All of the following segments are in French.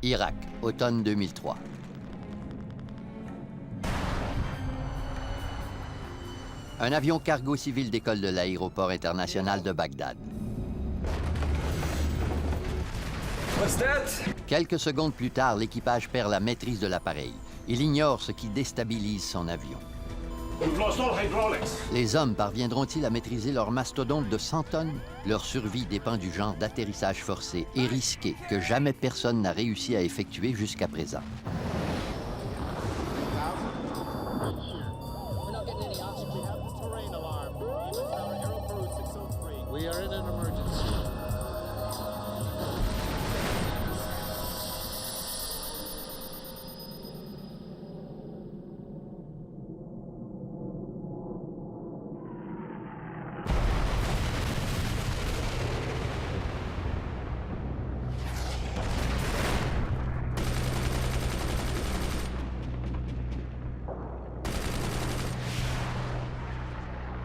Irak, automne 2003. Un avion cargo civil décolle de l'aéroport international de Bagdad. Quelques secondes plus tard, l'équipage perd la maîtrise de l'appareil. Il ignore ce qui déstabilise son avion. Les hommes parviendront-ils à maîtriser leur mastodonte de 100 tonnes? Leur survie dépend du genre d'atterrissage forcé et risqué que jamais personne n'a réussi à effectuer jusqu'à présent.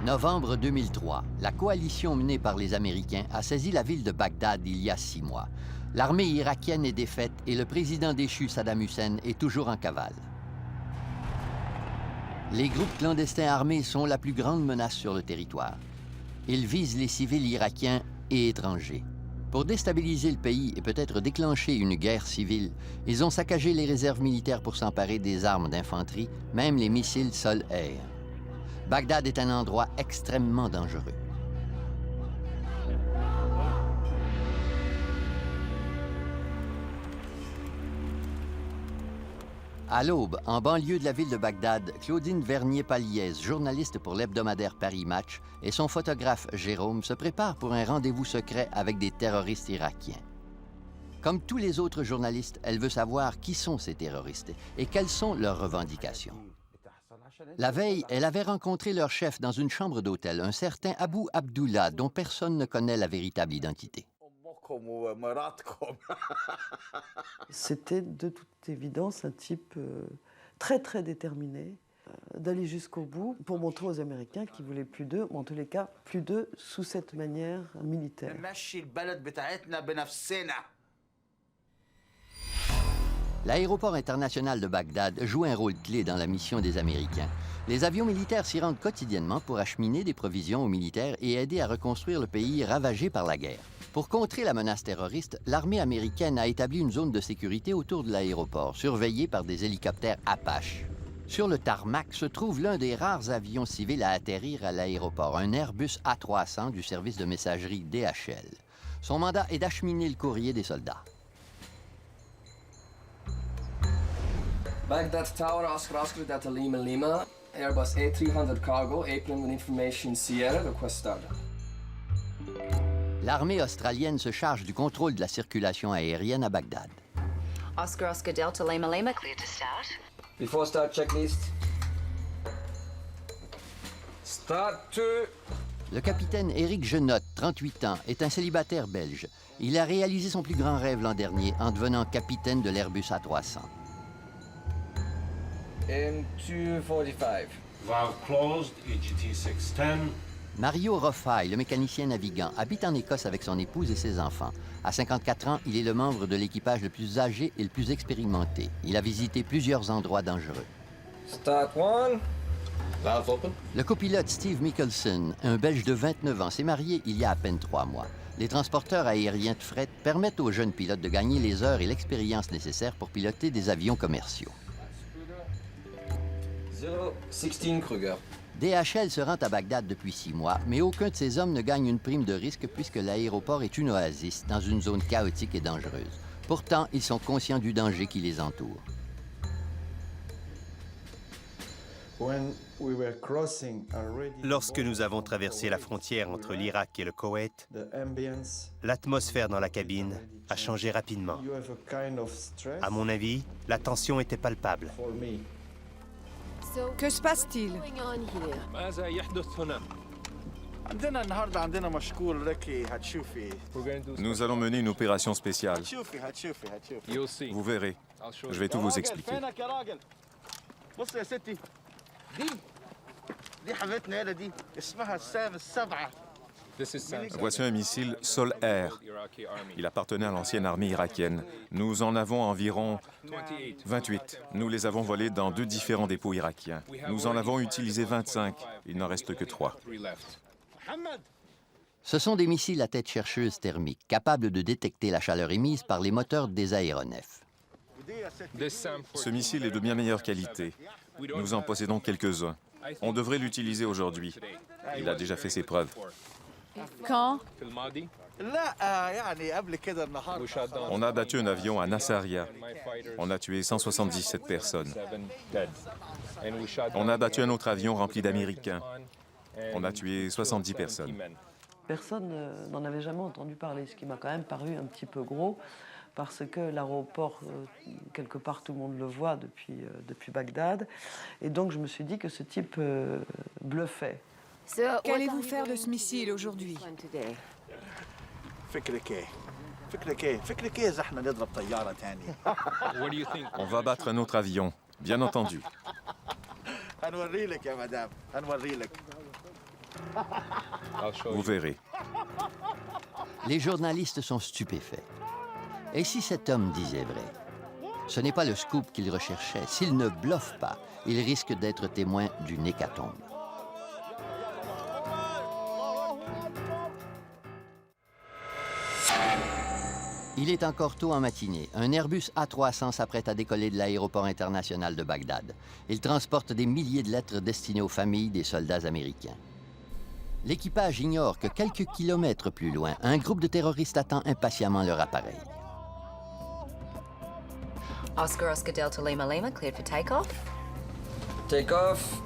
Novembre 2003, la coalition menée par les Américains a saisi la ville de Bagdad il y a 6 mois. L'armée irakienne est défaite et le président déchu Saddam Hussein est toujours en cavale. Les groupes clandestins armés sont la plus grande menace sur le territoire. Ils visent les civils irakiens et étrangers. Pour déstabiliser le pays et peut-être déclencher une guerre civile, ils ont saccagé les réserves militaires pour s'emparer des armes d'infanterie, même les missiles sol-air. Bagdad est un endroit extrêmement dangereux. À l'aube, en banlieue de la ville de Bagdad, Claudine Vernier-Paliez, journaliste pour l'hebdomadaire Paris Match, et son photographe Jérôme se préparent pour un rendez-vous secret avec des terroristes irakiens. Comme tous les autres journalistes, elle veut savoir qui sont ces terroristes et quelles sont leurs revendications. La veille, elle avait rencontré leur chef dans une chambre d'hôtel, un certain Abou Abdullah, dont personne ne connaît la véritable identité. C'était de toute évidence un type très très déterminé d'aller jusqu'au bout pour montrer aux Américains qu'ils voulaient plus d'eux, ou en tous les cas plus d'eux sous cette manière militaire. L'aéroport international de Bagdad joue un rôle clé dans la mission des Américains. Les avions militaires s'y rendent quotidiennement pour acheminer des provisions aux militaires et aider à reconstruire le pays ravagé par la guerre. Pour contrer la menace terroriste, l'armée américaine a établi une zone de sécurité autour de l'aéroport, surveillée par des hélicoptères Apache. Sur le tarmac se trouve l'un des rares avions civils à atterrir à l'aéroport, un Airbus A300 du service de messagerie DHL. Son mandat est d'acheminer le courrier des soldats. Baghdad Tower, Oscar Delta Lima Lima, Airbus A300 cargo, apron with information Sierra, request start. L'armée australienne se charge du contrôle de la circulation aérienne à Bagdad. Oscar Delta Lima Lima, clear to start. Before start checklist. Start to... Le capitaine Éric Genotte, 38 ans, est un célibataire belge. Il a réalisé son plus grand rêve l'an dernier en devenant capitaine de l'Airbus A300. M245. Valve closed, EGT 610. Mario Roffaille, le mécanicien navigant, habite en Écosse avec son épouse et ses enfants. À 54 ans, il est le membre de l'équipage le plus âgé et le plus expérimenté. Il a visité plusieurs endroits dangereux. Start one. Valve open. Le copilote Steve Mickelson, un Belge de 29 ans, s'est marié il y a à peine 3 mois. Les transporteurs aériens de fret permettent aux jeunes pilotes de gagner les heures et l'expérience nécessaires pour piloter des avions commerciaux. 016 Kruger. DHL se rend à Bagdad depuis 6 mois, mais aucun de ces hommes ne gagne une prime de risque puisque l'aéroport est une oasis dans une zone chaotique et dangereuse. Pourtant, ils sont conscients du danger qui les entoure. Lorsque nous avons traversé la frontière entre l'Irak et le Koweït, l'atmosphère dans la cabine a changé rapidement. À mon avis, la tension était palpable. Que se passe-t-il? Nous allons mener une opération spéciale. Vous verrez. Je vais tout vous expliquer. Voici un missile sol-air. Il appartenait à l'ancienne armée irakienne. Nous en avons environ 28. Nous les avons volés dans 2 différents dépôts irakiens. Nous en avons utilisé 25. Il n'en reste que 3. Ce sont des missiles à tête chercheuse thermique, capables de détecter la chaleur émise par les moteurs des aéronefs. Ce missile est de bien meilleure qualité. Nous en possédons quelques-uns. On devrait l'utiliser aujourd'hui. Il a déjà fait ses preuves. Quand? On a abattu un avion à Nasiriyah. On a tué 177 personnes. On a abattu un autre avion rempli d'Américains. On a tué 70 personnes. Personne n'en avait jamais entendu parler, ce qui m'a quand même paru un petit peu gros, parce que l'aéroport, quelque part, tout le monde le voit depuis Bagdad. Et donc, je me suis dit que ce type bluffait. Qu'allez-vous faire de ce missile aujourd'hui? On va battre un autre avion, bien entendu. Vous verrez. Les journalistes sont stupéfaits. Et si cet homme disait vrai? Ce n'est pas le scoop qu'il recherchait. S'il ne bluffe pas, il risque d'être témoin d'une hécatombe. Il est encore tôt en matinée. Un Airbus A300 s'apprête à décoller de l'aéroport international de Bagdad. Il transporte des milliers de lettres destinées aux familles des soldats américains. L'équipage ignore que quelques kilomètres plus loin, un groupe de terroristes attend impatiemment leur appareil. Oscar Delta Lima Lima, cleared for takeoff. Take-off.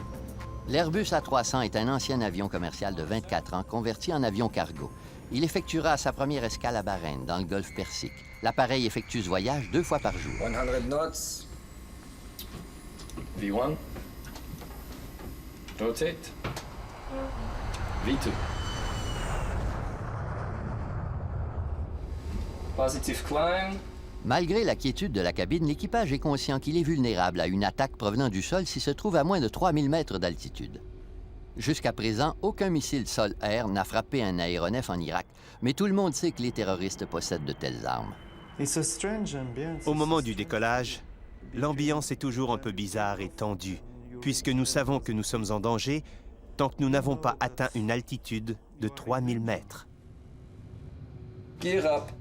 L'Airbus A300 est un ancien avion commercial de 24 ans converti en avion cargo. Il effectuera sa première escale à Bahreïn, dans le golfe Persique. L'appareil effectue ce voyage 2 fois par jour. 100 knots. V1. Rotate. V2. Positive climb. Malgré la quiétude de la cabine, l'équipage est conscient qu'il est vulnérable à une attaque provenant du sol s'il se trouve à moins de 3000 mètres d'altitude. Jusqu'à présent, aucun missile sol-air n'a frappé un aéronef en Irak, mais tout le monde sait que les terroristes possèdent de telles armes. Au moment du décollage, l'ambiance est toujours un peu bizarre et tendue, puisque nous savons que nous sommes en danger tant que nous n'avons pas atteint une altitude de 3000 mètres. Gear up.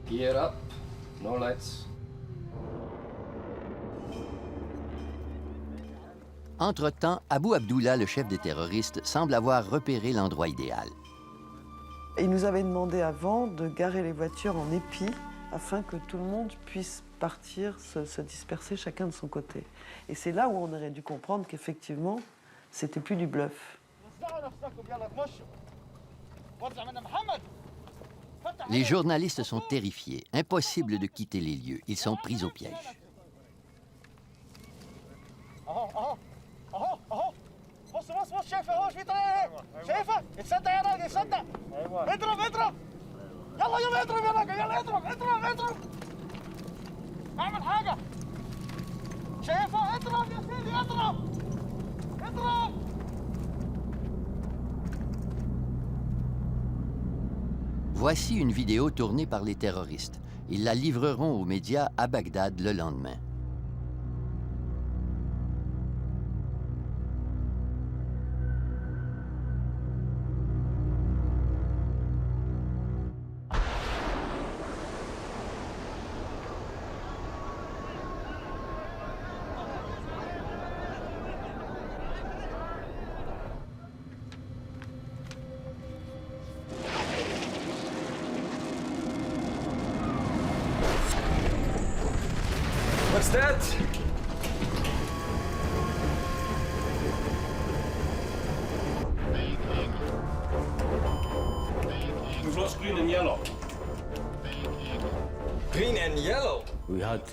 Gear up. No lights. Entre-temps, Abu Abdullah, le chef des terroristes, semble avoir repéré l'endroit idéal. Il nous avait demandé avant de garer les voitures en épi afin que tout le monde puisse partir, se disperser chacun de son côté. Et c'est là où on aurait dû comprendre qu'effectivement, c'était plus du bluff. Les journalistes sont terrifiés. Impossible de quitter les lieux. Ils sont pris au piège. Voici une vidéo tournée par les terroristes. Ils la livreront aux médias à Bagdad le lendemain. What's that? We've lost green and yellow. Green and yellow.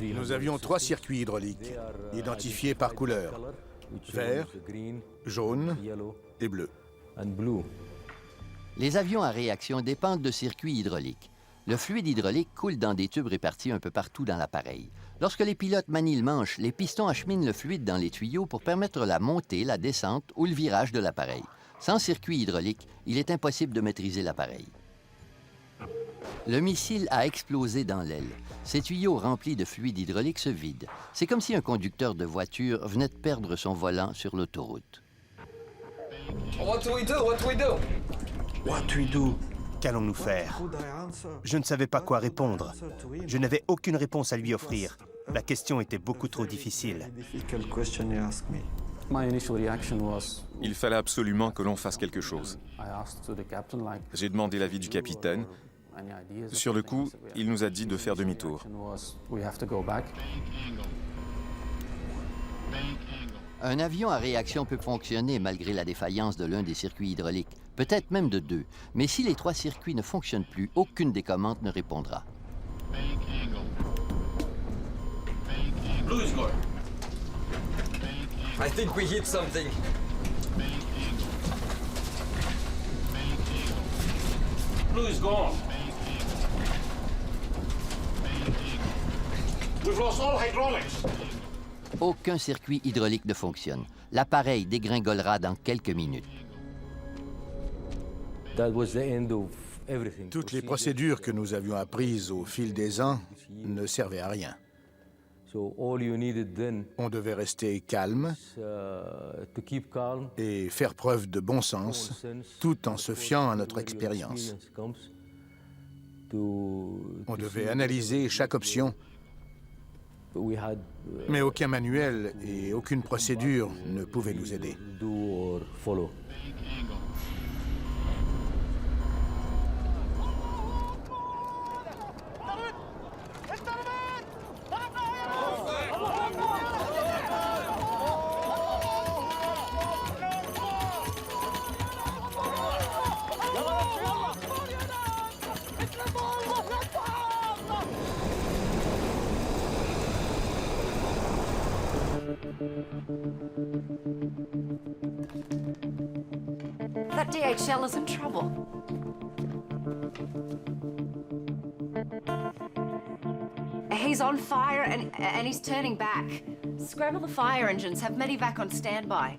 Nous avions 3 circuits hydrauliques, identifiés par couleur, vert, jaune et bleu. Les avions à réaction dépendent de circuits hydrauliques. Le fluide hydraulique coule dans des tubes répartis un peu partout dans l'appareil. Lorsque les pilotes manient le manche, les pistons acheminent le fluide dans les tuyaux pour permettre la montée, la descente ou le virage de l'appareil. Sans circuit hydraulique, il est impossible de maîtriser l'appareil. Le missile a explosé dans l'aile. Ses tuyaux remplis de fluide hydraulique se vident. C'est comme si un conducteur de voiture venait de perdre son volant sur l'autoroute. What do we do? What do we do? What we do? Qu'allons-nous faire? Je ne savais pas quoi répondre. Je n'avais aucune réponse à lui offrir. La question était beaucoup trop difficile. Il fallait absolument que l'on fasse quelque chose. J'ai demandé l'avis du capitaine. Sur le coup, il nous a dit de faire demi-tour. Un avion à réaction peut fonctionner malgré la défaillance de l'un des circuits hydrauliques, peut-être même de deux. Mais si les 3 circuits ne fonctionnent plus, aucune des commandes ne répondra. Blue is going. I think we hit something. Blue is gone. We've lost all hydraulics. Aucun circuit hydraulique ne fonctionne. L'appareil dégringolera dans quelques minutes. Toutes les procédures que nous avions apprises au fil des ans ne servaient à rien. On devait rester calme et faire preuve de bon sens, tout en se fiant à notre expérience. On devait analyser chaque option, mais aucun manuel et aucune procédure ne pouvaient nous aider. That DHL is in trouble. He's on fire and he's turning back. Scramble the fire engines, have Medivac on standby.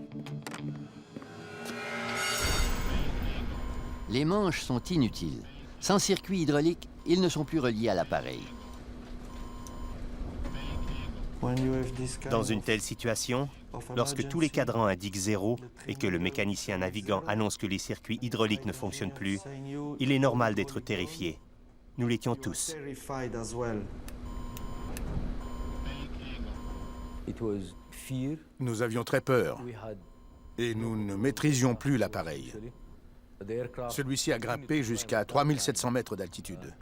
Les manches sont inutiles. Sans circuit hydraulique, ils ne sont plus reliés à l'appareil. Dans une telle situation, lorsque tous les cadrans indiquent 0 et que le mécanicien navigant annonce que les circuits hydrauliques ne fonctionnent plus, il est normal d'être terrifié. Nous l'étions tous. Nous avions très peur et nous ne maîtrisions plus l'appareil. Celui-ci a grimpé jusqu'à 3700 mètres d'altitude.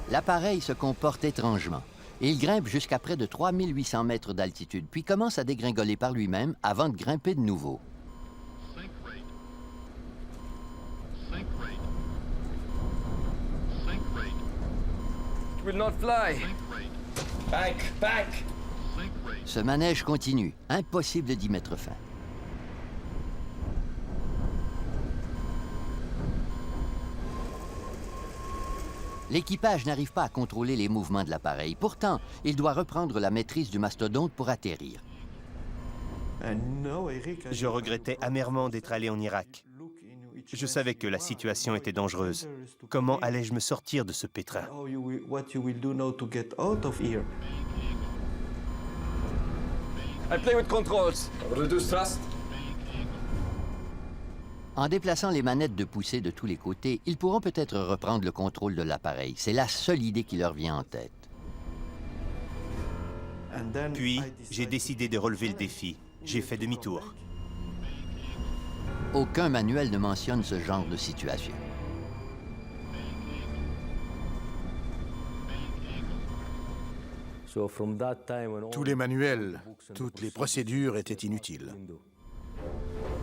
L'appareil se comporte étrangement. Il grimpe jusqu'à près de 3800 mètres d'altitude, puis commence à dégringoler par lui-même avant de grimper de nouveau. It will not fly. Back, back. Ce manège continue. Impossible d'y mettre fin. L'équipage n'arrive pas à contrôler les mouvements de l'appareil. Pourtant, il doit reprendre la maîtrise du mastodonte pour atterrir. Je regrettais amèrement d'être allé en Irak. Je savais que la situation était dangereuse. Comment allais-je me sortir de ce pétrin? I play with controls. Reduce thrust. En déplaçant les manettes de poussée de tous les côtés, ils pourront peut-être reprendre le contrôle de l'appareil. C'est la seule idée qui leur vient en tête. Puis, j'ai décidé de relever le défi. J'ai fait demi-tour. Aucun manuel ne mentionne ce genre de situation. Tous les manuels, toutes les procédures étaient inutiles.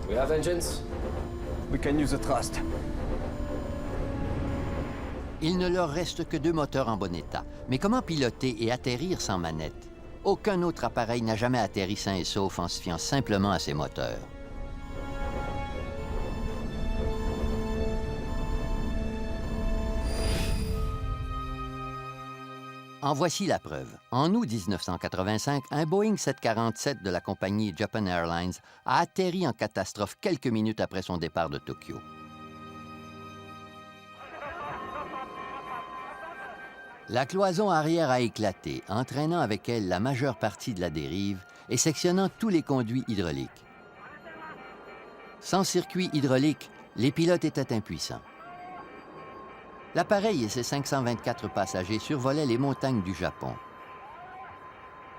We have engines. We can use the thrust. Il ne leur reste que 2 moteurs en bon état. Mais comment piloter et atterrir sans manette? Aucun autre appareil n'a jamais atterri sain et sauf en se fiant simplement à ses moteurs. En voici la preuve. En août 1985, un Boeing 747 de la compagnie Japan Airlines a atterri en catastrophe quelques minutes après son départ de Tokyo. La cloison arrière a éclaté, entraînant avec elle la majeure partie de la dérive et sectionnant tous les conduits hydrauliques. Sans circuit hydraulique, les pilotes étaient impuissants. L'appareil et ses 524 passagers survolaient les montagnes du Japon.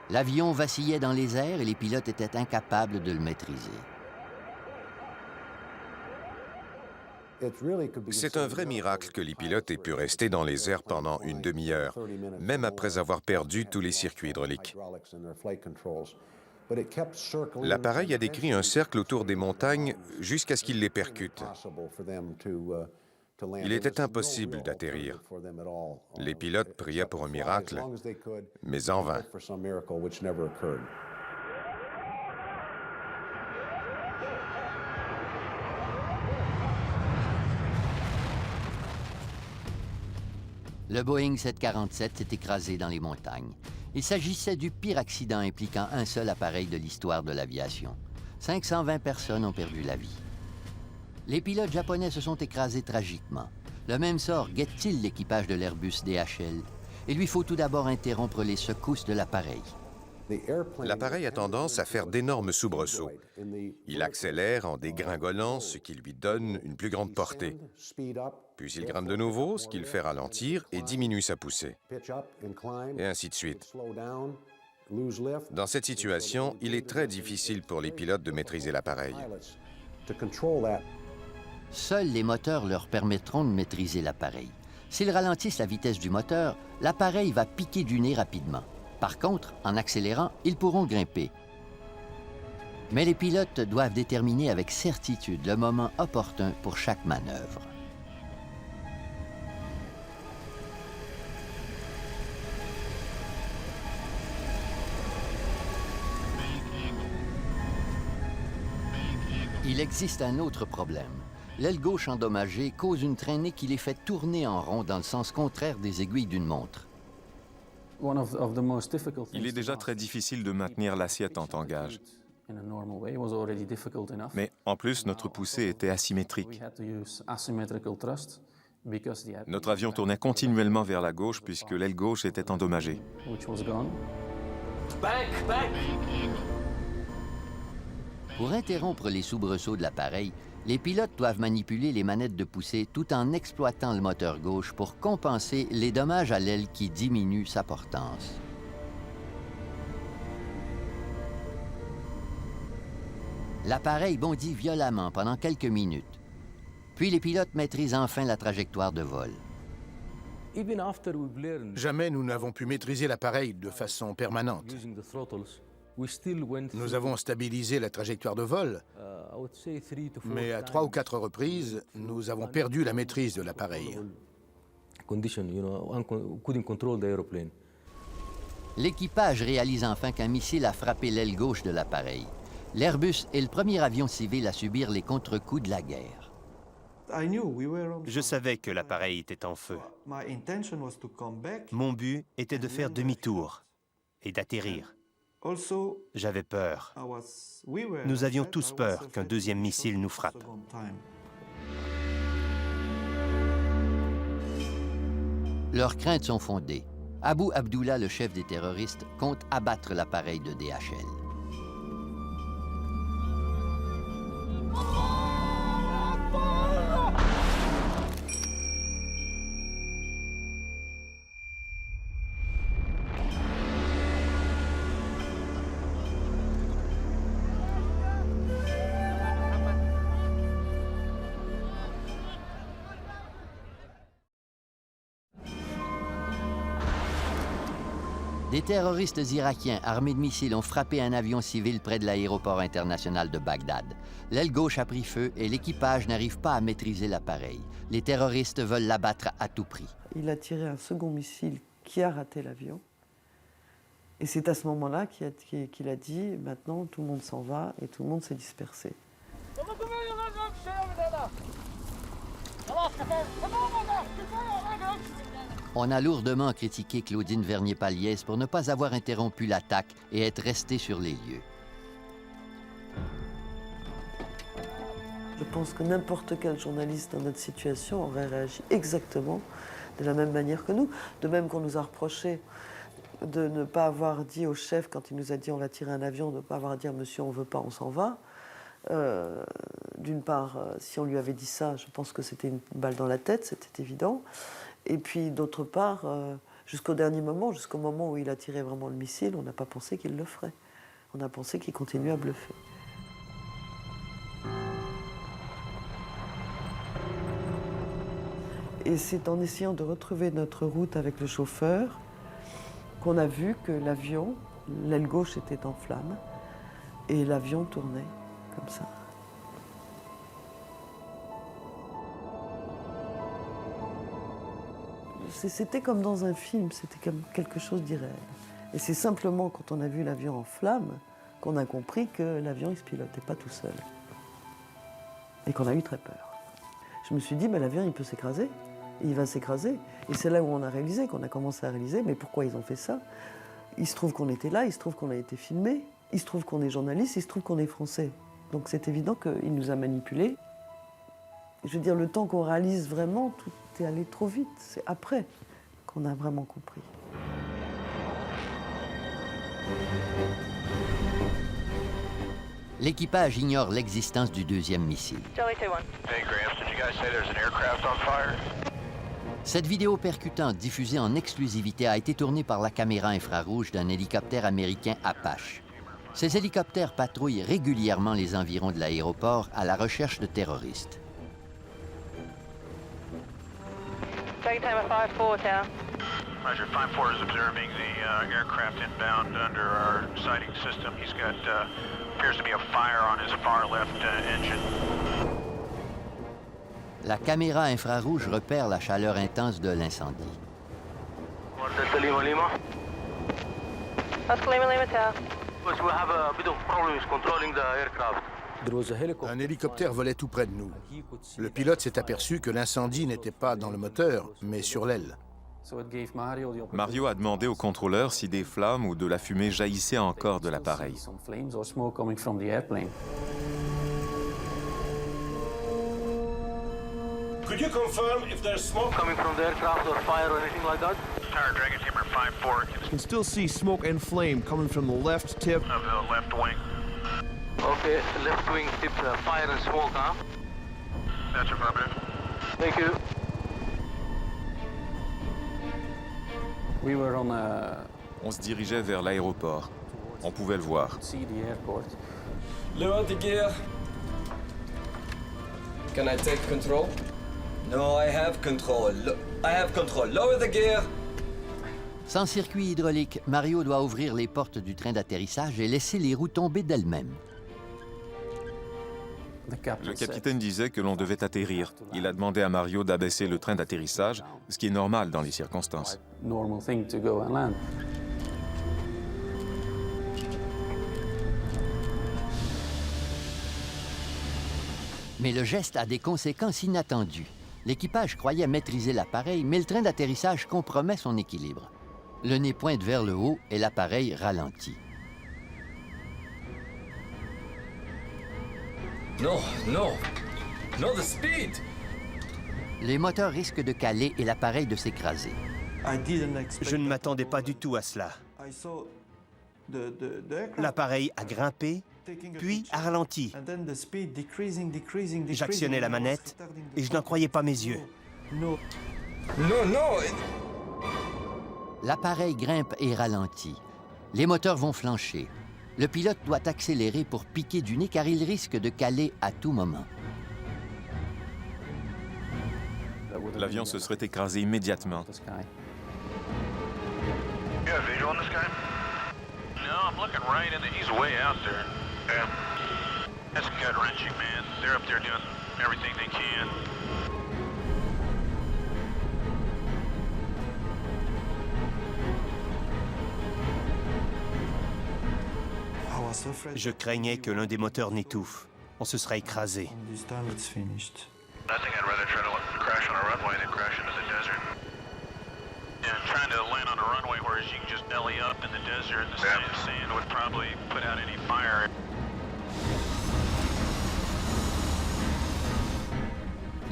L'avion vacillait dans les airs et les pilotes étaient incapables de le maîtriser. C'est un vrai miracle que les pilotes aient pu rester dans les airs pendant une demi-heure, même après avoir perdu tous les circuits hydrauliques. L'appareil a décrit un cercle autour des montagnes jusqu'à ce qu'il les percute. Il était impossible d'atterrir. Les pilotes priaient pour un miracle, mais en vain. Le Boeing 747 s'est écrasé dans les montagnes. Il s'agissait du pire accident impliquant un seul appareil de l'histoire de l'aviation. 520 personnes ont perdu la vie. Les pilotes japonais se sont écrasés tragiquement. Le même sort guette-t-il l'équipage de l'Airbus DHL? Il lui faut tout d'abord interrompre les secousses de l'appareil. L'appareil a tendance à faire d'énormes soubresauts. Il accélère en dégringolant, ce qui lui donne une plus grande portée. Puis il grimpe de nouveau, ce qui le fait ralentir et diminue sa poussée. Et ainsi de suite. Dans cette situation, il est très difficile pour les pilotes de maîtriser l'appareil. Seuls les moteurs leur permettront de maîtriser l'appareil. S'ils ralentissent la vitesse du moteur, l'appareil va piquer du nez rapidement. Par contre, en accélérant, ils pourront grimper. Mais les pilotes doivent déterminer avec certitude le moment opportun pour chaque manœuvre. Il existe un autre problème. L'aile gauche endommagée cause une traînée qui les fait tourner en rond dans le sens contraire des aiguilles d'une montre. Il est déjà très difficile de maintenir l'assiette en tangage. Mais en plus, notre poussée était asymétrique. Notre avion tournait continuellement vers la gauche puisque l'aile gauche était endommagée. Pour interrompre les soubresauts de l'appareil, les pilotes doivent manipuler les manettes de poussée tout en exploitant le moteur gauche pour compenser les dommages à l'aile qui diminuent sa portance. L'appareil bondit violemment pendant quelques minutes. Puis les pilotes maîtrisent enfin la trajectoire de vol. Jamais nous n'avons pu maîtriser l'appareil de façon permanente. Nous avons stabilisé la trajectoire de vol, mais à 3 ou 4 reprises, nous avons perdu la maîtrise de l'appareil. L'équipage réalise enfin qu'un missile a frappé l'aile gauche de l'appareil. L'Airbus est le premier avion civil à subir les contre-coups de la guerre. Je savais que l'appareil était en feu. Mon but était de faire demi-tour et d'atterrir. J'avais peur. Nous avions tous peur qu'un deuxième missile nous frappe. Leurs craintes sont fondées. Abu Abdullah, le chef des terroristes, compte abattre l'appareil de DHL. Des terroristes irakiens armés de missiles ont frappé un avion civil près de l'aéroport international de Bagdad. L'aile gauche a pris feu et l'équipage n'arrive pas à maîtriser l'appareil. Les terroristes veulent l'abattre à tout prix. Il a tiré un second missile qui a raté l'avion. Et c'est à ce moment-là qu'il a dit « Maintenant, tout le monde s'en va » et tout le monde s'est dispersé. On a lourdement critiqué Claudine Vernier-Paliès pour ne pas avoir interrompu l'attaque et être restée sur les lieux. Je pense que n'importe quel journaliste dans notre situation aurait réagi exactement de la même manière que nous. De même qu'on nous a reproché de ne pas avoir dit au chef, quand il nous a dit on va tirer un avion, de ne pas avoir dit monsieur on ne veut pas, on s'en va. D'une part, si on lui avait dit ça, je pense que c'était une balle dans la tête, c'était évident. Et puis d'autre part, jusqu'au dernier moment, jusqu'au moment où il a tiré vraiment le missile, on n'a pas pensé qu'il le ferait. On a pensé qu'il continuait à bluffer. Et c'est en essayant de retrouver notre route avec le chauffeur qu'on a vu que l'avion, l'aile gauche était en flammes et l'avion tournait comme ça. C'était comme dans un film, c'était comme quelque chose d'irréel. Et c'est simplement quand on a vu l'avion en flammes qu'on a compris que l'avion ne se pilotait pas tout seul. Et qu'on a eu très peur. Je me suis dit, mais l'avion il peut s'écraser. Il va s'écraser. Et c'est là où on a réalisé, qu'on a commencé à réaliser, mais pourquoi ils ont fait ça? Il se trouve qu'on était là, il se trouve qu'on a été filmé, il se trouve qu'on est journaliste, il se trouve qu'on est français. Donc c'est évident qu'il nous a manipulés. Je veux dire, le temps qu'on réalise vraiment, tout est allé trop vite. C'est après qu'on a vraiment compris. L'équipage ignore l'existence du deuxième missile. Cette vidéo percutante diffusée en exclusivité a été tournée par la caméra infrarouge d'un hélicoptère américain Apache. Ces hélicoptères patrouillent régulièrement les environs de l'aéroport à la recherche de terroristes. Roger, 5-4 is observing the aircraft inbound under our sighting system. He's got, appears to be a fire on his far left engine. La caméra infrarouge repère la chaleur intense de l'incendie. Un hélicoptère volait tout près de nous. Le pilote s'est aperçu que l'incendie n'était pas dans le moteur, mais sur l'aile. Mario a demandé au contrôleur si des flammes ou de la fumée jaillissaient encore de l'appareil. Could you confirm if there's smoke coming from the aircraft or fire or anything like that? Tower Dragon Tamer 5-4 You can still see smoke and flame coming from the left tip of the left wing. Okay, left wing tip, fire and smoke, huh? That's affirmative. Thank you. On se dirigeait vers l'aéroport. On pouvait le voir. Lower the gear. Can I take control? No, I have control. I have control. Lower the gear. Sans circuit hydraulique, Mario doit ouvrir les portes du train d'atterrissage et laisser les roues tomber d'elles-mêmes. Le capitaine disait que l'on devait atterrir. Il a demandé à Mario d'abaisser le train d'atterrissage, ce qui est normal dans les circonstances. Mais le geste a des conséquences inattendues. L'équipage croyait maîtriser l'appareil, mais le train d'atterrissage compromet son équilibre. Le nez pointe vers le haut et l'appareil ralentit. No, no. No, the speed. Les moteurs risquent de caler et l'appareil de s'écraser. Je ne m'attendais pas du tout à cela. L'appareil a grimpé, puis a ralenti. J'actionnais la manette et je n'en croyais pas mes yeux. No, no. L'appareil grimpe et ralentit. Les moteurs vont flancher. Le pilote doit accélérer pour piquer du nez car il risque de caler à tout moment. L'avion se serait écrasé immédiatement. You have visual on this guy? No, I'm looking right in the... He's way out there. Yeah. That's gut-wrenching, man. They're up there doing everything they can. Je craignais que l'un des moteurs n'étouffe. On se serait écrasé. I think I'd rather try to crash on a runway than crash into the desert.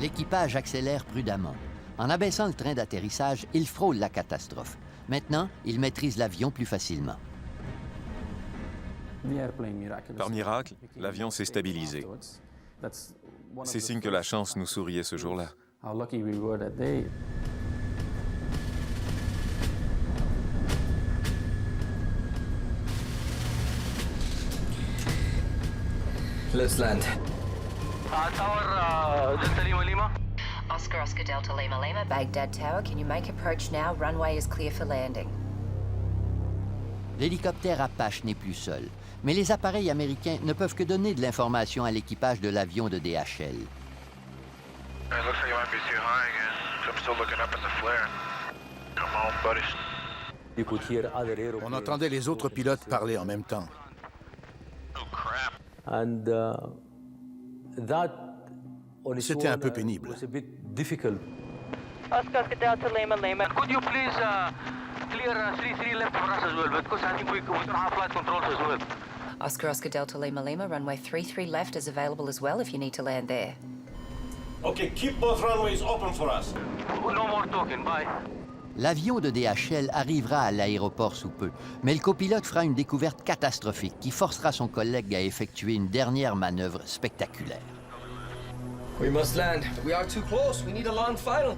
L'équipage accélère prudemment. En abaissant le train d'atterrissage, il frôle la catastrophe. Maintenant, il maîtrise l'avion plus facilement. Par miracle, l'avion s'est stabilisé. C'est signe que la chance nous souriait ce jour-là. Let's land. Tower Delta Lima Lima. Oscar Oscar Delta Lima Lima, Baghdad Tower. Can you make approach now? Runway is clear for landing. L'hélicoptère Apache n'est plus seul, mais les appareils américains ne peuvent que donner de l'information à l'équipage de l'avion de DHL. It looks like it might be too high again. I'm still looking up at the flare. Come on, buddies. On entendait les autres pilotes parler en même temps. C'était un peu pénible. Oscar Oscar Delta Lima Lima. Could you please clear 33 left for us as well? Because I think we don't have flight controls as well. Oscar Oscar Delta Lima Lima, runway 33 left is available as well if you need to land there. Okay, keep both runways open for us. No more talking, bye. L'avion de DHL arrivera à l'aéroport sous peu, mais le copilote fera une découverte catastrophique qui forcera son collègue à effectuer une dernière manœuvre spectaculaire. We must land. We are too close. We need a long final.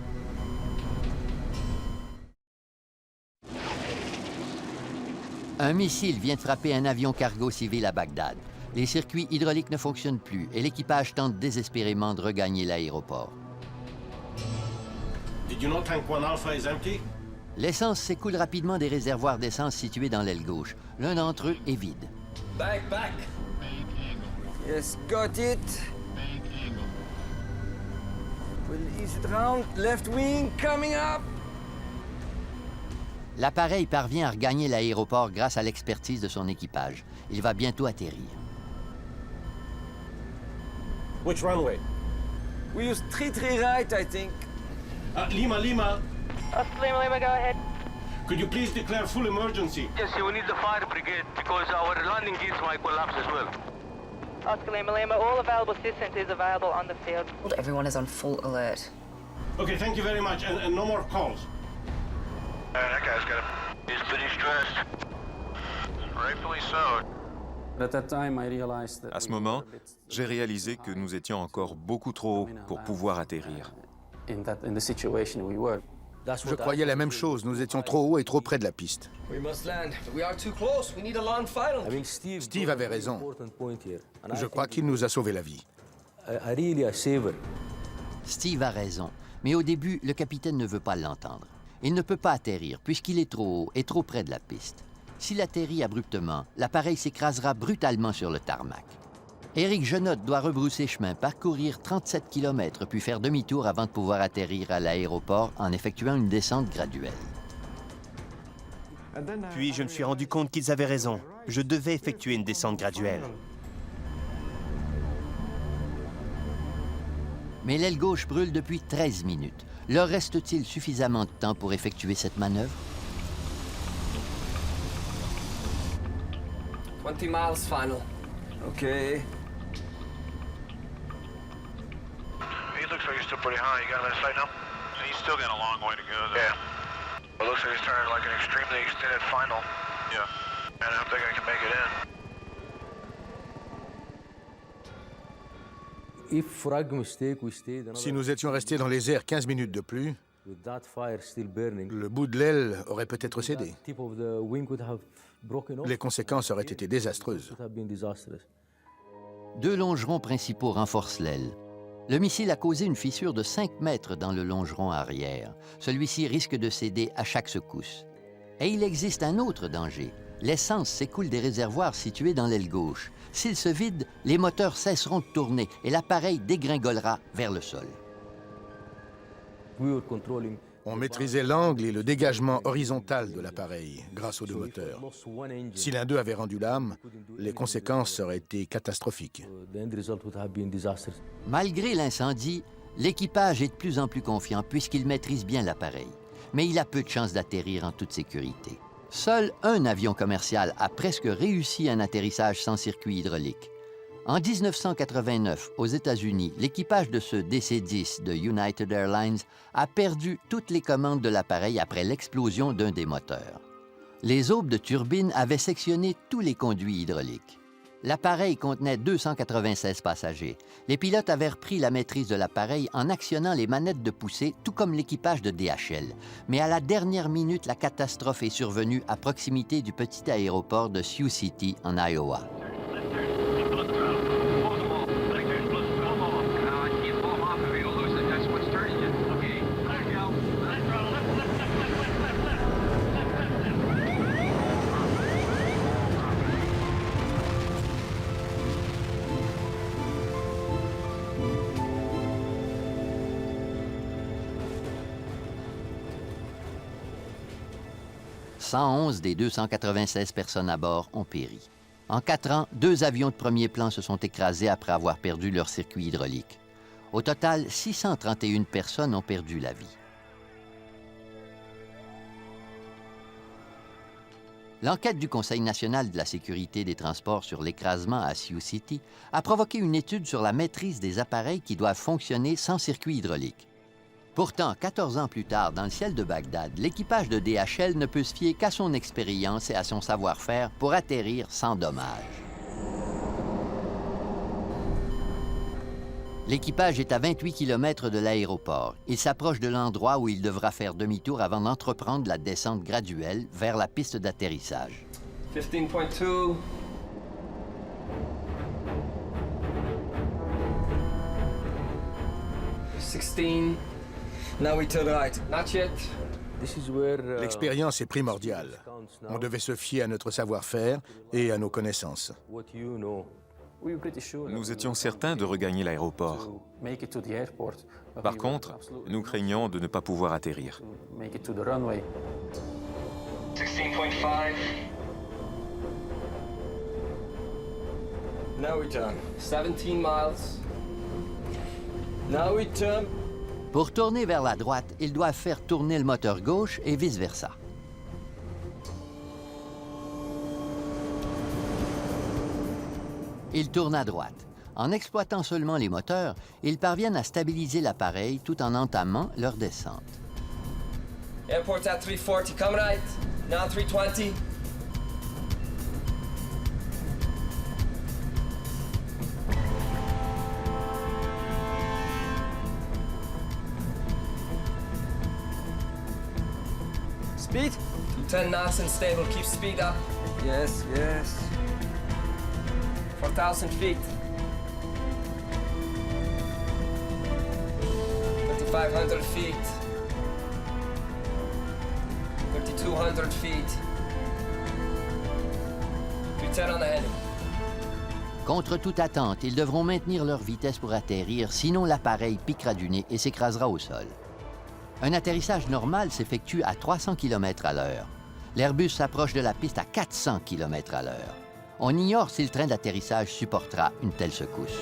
Un missile vient de frapper un avion cargo civil à Bagdad. Les circuits hydrauliques ne fonctionnent plus et l'équipage tente désespérément de regagner l'aéroport. Did you know tank 1 Alpha is empty? L'essence s'écoule rapidement des réservoirs d'essence situés dans l'aile gauche. L'un d'entre eux est vide. Back. Yes, got it. Release it round. Left wing coming up. L'appareil parvient à regagner l'aéroport grâce à l'expertise de son équipage. Il va bientôt atterrir. Which runway? We use 33 right, I think. Lima Lima. Oscar Lima Lima, go ahead. Could you please declare full emergency? Yes, we need the fire brigade because our landing gears might collapse as well. Oscar Lima Lima, all available assistance is available on the field. Everyone is on full alert. Okay, thank you very much, and no more calls. That guy's got a... He's pretty stressed. Rightfully so. À ce moment, j'ai réalisé que nous étions encore beaucoup trop haut pour pouvoir atterrir. Je croyais la même chose. Nous étions trop haut et trop près de la piste. We must land. We are too close. We need a long final. Steve avait raison. Je crois qu'il nous a sauvé la vie. Steve a raison, mais au début, le capitaine ne veut pas l'entendre. Il ne peut pas atterrir puisqu'il est trop haut et trop près de la piste. S'il atterrit abruptement, l'appareil s'écrasera brutalement sur le tarmac. Éric Jenotte doit rebrousser chemin, parcourir 37 km puis faire demi-tour avant de pouvoir atterrir à l'aéroport en effectuant une descente graduelle. Puis je me suis rendu compte qu'ils avaient raison. Je devais effectuer une descente graduelle. Mais l'aile gauche brûle depuis 13 minutes. Leur reste-t-il suffisamment de temps pour effectuer cette manœuvre? 20 miles final. Okay. He looks like he's still pretty high. You got that sight now? He's still got a long way to go, though. Yeah. It looks like he's turning like an extremely extended final. Yeah. And I don't think I can make it in. Si nous étions restés dans les airs 15 minutes de plus, le bout de l'aile aurait peut-être cédé. Les conséquences auraient été désastreuses. Deux longerons principaux renforcent l'aile. Le missile a causé une fissure de 5 mètres dans le longeron arrière. Celui-ci risque de céder à chaque secousse. Et il existe un autre danger. L'essence s'écoule des réservoirs situés dans l'aile gauche. S'ils se vident, les moteurs cesseront de tourner et l'appareil dégringolera vers le sol. On maîtrisait l'angle et le dégagement horizontal de l'appareil grâce aux deux moteurs. Si l'un d'eux avait rendu l'âme, les conséquences auraient été catastrophiques. Malgré l'incendie, l'équipage est de plus en plus confiant puisqu'il maîtrise bien l'appareil. Mais il a peu de chances d'atterrir en toute sécurité. Seul un avion commercial a presque réussi un atterrissage sans circuit hydraulique. En 1989, aux États-Unis, l'équipage de ce DC-10 de United Airlines a perdu toutes les commandes de l'appareil après l'explosion d'un des moteurs. Les aubes de turbine avaient sectionné tous les conduits hydrauliques. L'appareil contenait 296 passagers. Les pilotes avaient repris la maîtrise de l'appareil en actionnant les manettes de poussée, tout comme l'équipage de DHL. Mais à la dernière minute, la catastrophe est survenue à proximité du petit aéroport de Sioux City, en Iowa. « 111 des 296 personnes à bord ont péri. En 4 ans, 2 avions de premier plan se sont écrasés après avoir perdu leur circuit hydraulique. Au total, 631 personnes ont perdu la vie. L'enquête du Conseil national de la sécurité des transports sur l'écrasement à Sioux City a provoqué une étude sur la maîtrise des appareils qui doivent fonctionner sans circuit hydraulique. Pourtant, 14 ans plus tard, dans le ciel de Bagdad, l'équipage de DHL ne peut se fier qu'à son expérience et à son savoir-faire pour atterrir sans dommage. L'équipage est à 28 km de l'aéroport. Il s'approche de l'endroit où il devra faire demi-tour avant d'entreprendre la descente graduelle vers la piste d'atterrissage. 15.2. Now we turn right. Not yet. L'expérience est primordiale. On devait se fier à notre savoir-faire et à nos connaissances. Nous étions certains de regagner l'aéroport. Par contre, nous craignons de ne pas pouvoir atterrir. 16.5. Now we turn. 17 miles. Now we turn. Pour tourner vers la droite, ils doivent faire tourner le moteur gauche et vice-versa. Ils tournent à droite. En exploitant seulement les moteurs, ils parviennent à stabiliser l'appareil tout en entamant leur descente. Airport at 340, come right. Now 320. Speed? 10 knots and stable, keep speed up. Yes, yes. 4,000 feet. 3,500 feet. 3,200 feet. 310 on the heading. Contre toute attente, ils devront maintenir leur vitesse pour atterrir, sinon l'appareil piquera du nez et s'écrasera au sol. Un atterrissage normal s'effectue à 300 km à l'heure. L'Airbus s'approche de la piste à 400 km à l'heure. On ignore si le train d'atterrissage supportera une telle secousse.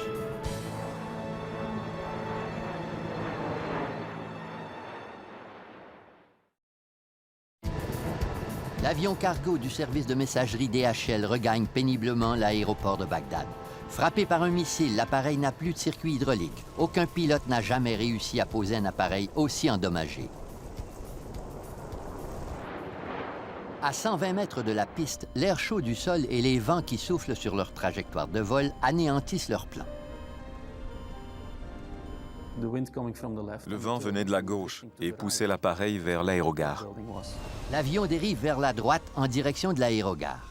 L'avion cargo du service de messagerie DHL regagne péniblement l'aéroport de Bagdad. Frappé par un missile, l'appareil n'a plus de circuit hydraulique. Aucun pilote n'a jamais réussi à poser un appareil aussi endommagé. À 120 mètres de la piste, l'air chaud du sol et les vents qui soufflent sur leur trajectoire de vol anéantissent leur plan. Le vent venait de la gauche et poussait l'appareil vers l'aérogare. L'avion dérive vers la droite en direction de l'aérogare.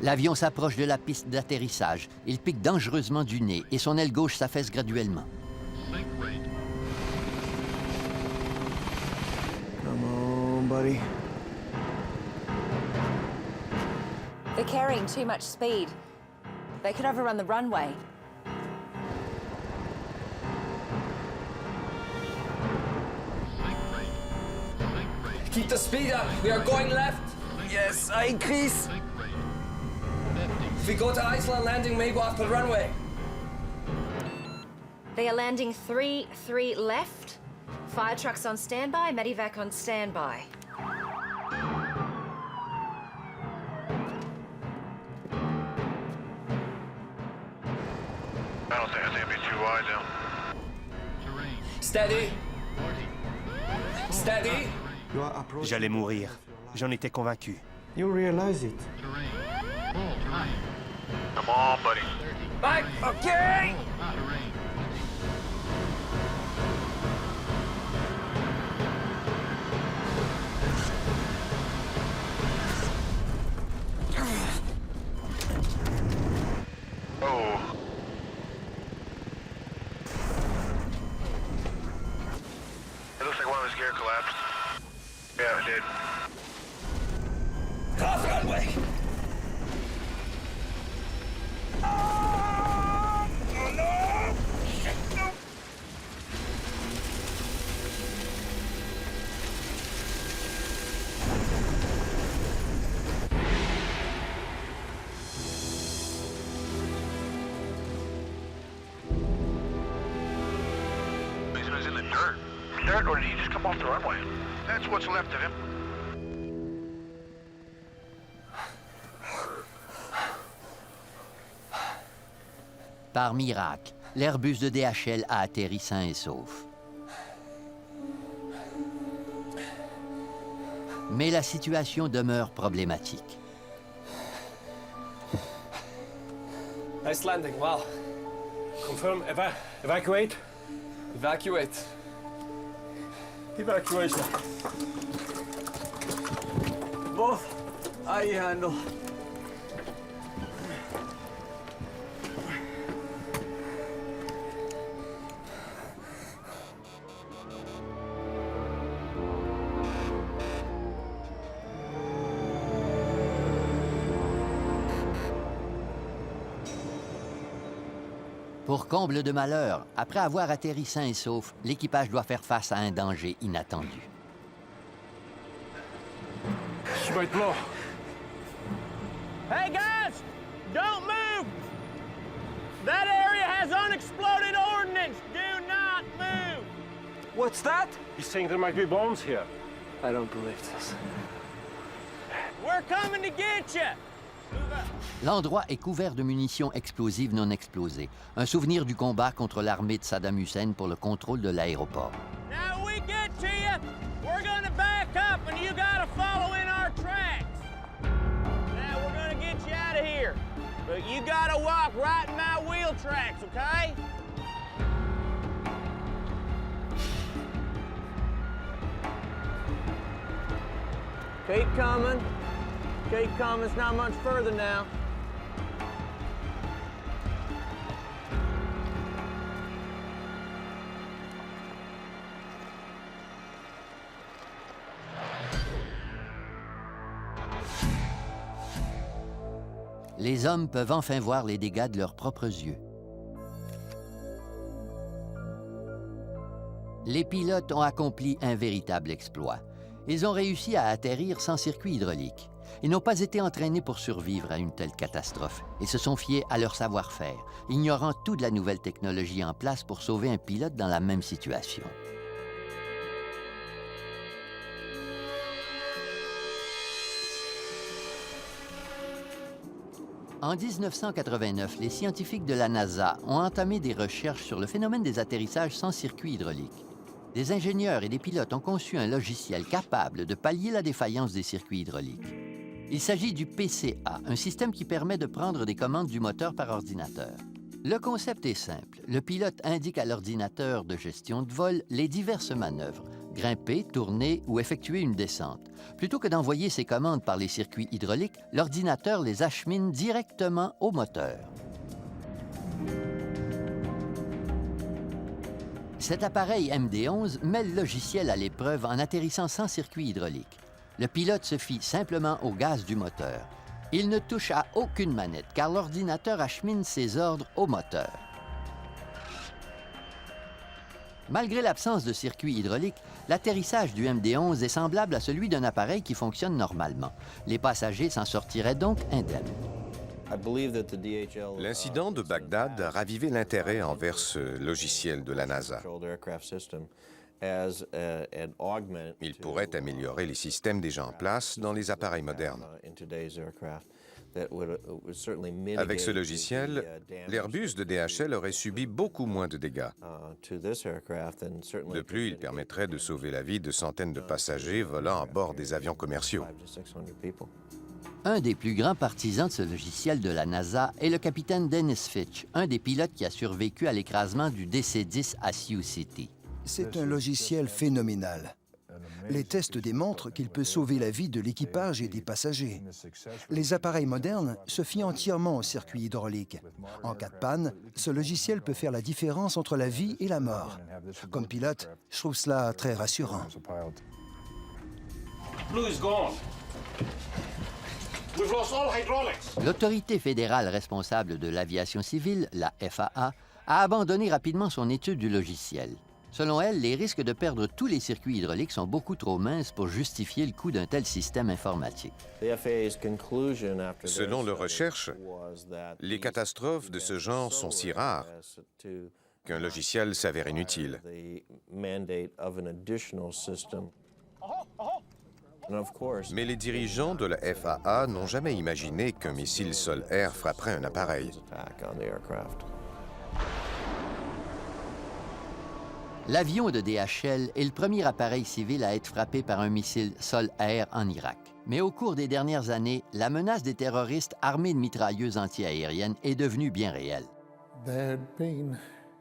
L'avion s'approche de la piste d'atterrissage. Il pique dangereusement du nez et son aile gauche s'affaisse graduellement. Come on, buddy. They're carrying too much speed. They could overrun the runway. Keep the speed up. We are going left. Yes, I increase. If we go to Iceland landing, may go off the runway. They are landing 3-3 left. Fire trucks on standby, Medivac on standby. I think it'd be too wide now. Steady. Steady. J'allais mourir. J'en étais convaincu. You realize it. Come on, buddy. Back. Okay. Oh. It looks like one of his gear collapsed. Yeah, it did. Off runway! Oh no! Shit, no! He's in the dirt. Dirt, or did he just come off the runway? That's what's left of him. Par miracle, l'Airbus de DHL a atterri sain et sauf. Mais la situation demeure problématique. Nice landing. Wow. Confirm, evacuate. Evacuate. Evacuation. Both. I handle. Pour comble de malheur, après avoir atterri sain et sauf, l'équipage doit faire face à un danger inattendu. She might blow. Hey guys, don't move! That area has unexploded ordnance. Do not move! What's that? He's saying there might be bombs here. I don't believe this. We're coming to get you! L'endroit est couvert de munitions explosives non explosées, un souvenir du combat contre l'armée de Saddam Hussein pour le contrôle de l'aéroport. Now we get to you, we're gonna back up and you gotta follow in our tracks. Now we're gonna get you out of here, but you gotta walk right in my wheel tracks, okay? Keep coming. Keep coming, it's not much further now. Les hommes peuvent enfin voir les dégâts de leurs propres yeux. Les pilotes ont accompli un véritable exploit. Ils ont réussi à atterrir sans circuit hydraulique. Ils n'ont pas été entraînés pour survivre à une telle catastrophe et se sont fiés à leur savoir-faire, ignorant toute la nouvelle technologie en place pour sauver un pilote dans la même situation. En 1989, les scientifiques de la NASA ont entamé des recherches sur le phénomène des atterrissages sans circuit hydraulique. Des ingénieurs et des pilotes ont conçu un logiciel capable de pallier la défaillance des circuits hydrauliques. Il s'agit du PCA, un système qui permet de prendre des commandes du moteur par ordinateur. Le concept est simple. Le pilote indique à l'ordinateur de gestion de vol les diverses manœuvres, grimper, tourner ou effectuer une descente. Plutôt que d'envoyer ces commandes par les circuits hydrauliques, l'ordinateur les achemine directement au moteur. Cet appareil MD-11 met le logiciel à l'épreuve en atterrissant sans circuit hydraulique. Le pilote se fie simplement au gaz du moteur. Il ne touche à aucune manette car l'ordinateur achemine ses ordres au moteur. Malgré l'absence de circuit hydraulique, l'atterrissage du MD-11 est semblable à celui d'un appareil qui fonctionne normalement. Les passagers s'en sortiraient donc indemnes. L'incident de Bagdad a ravivé l'intérêt envers ce logiciel de la NASA. Il pourrait améliorer les systèmes déjà en place dans les appareils modernes. Avec ce logiciel, l'Airbus de DHL aurait subi beaucoup moins de dégâts. De plus, il permettrait de sauver la vie de centaines de passagers volant à bord des avions commerciaux. Un des plus grands partisans de ce logiciel de la NASA est le capitaine Dennis Fitch, un des pilotes qui a survécu à l'écrasement du DC-10 à Sioux City. C'est un logiciel phénoménal. Les tests démontrent qu'il peut sauver la vie de l'équipage et des passagers. Les appareils modernes se fient entièrement au circuit hydraulique. En cas de panne, ce logiciel peut faire la différence entre la vie et la mort. Comme pilote, je trouve cela très rassurant. L'autorité fédérale responsable de l'aviation civile, la FAA, a abandonné rapidement son étude du logiciel. Selon elle, les risques de perdre tous les circuits hydrauliques sont beaucoup trop minces pour justifier le coût d'un tel système informatique. Selon leurs recherches, les catastrophes de ce genre sont si rares qu'un logiciel s'avère inutile. Mais les dirigeants de la FAA n'ont jamais imaginé qu'un missile sol-air frapperait un appareil. L'avion de DHL est le premier appareil civil à être frappé par un missile sol-air en Irak. Mais au cours des dernières années, la menace des terroristes armés de mitrailleuses antiaériennes est devenue bien réelle.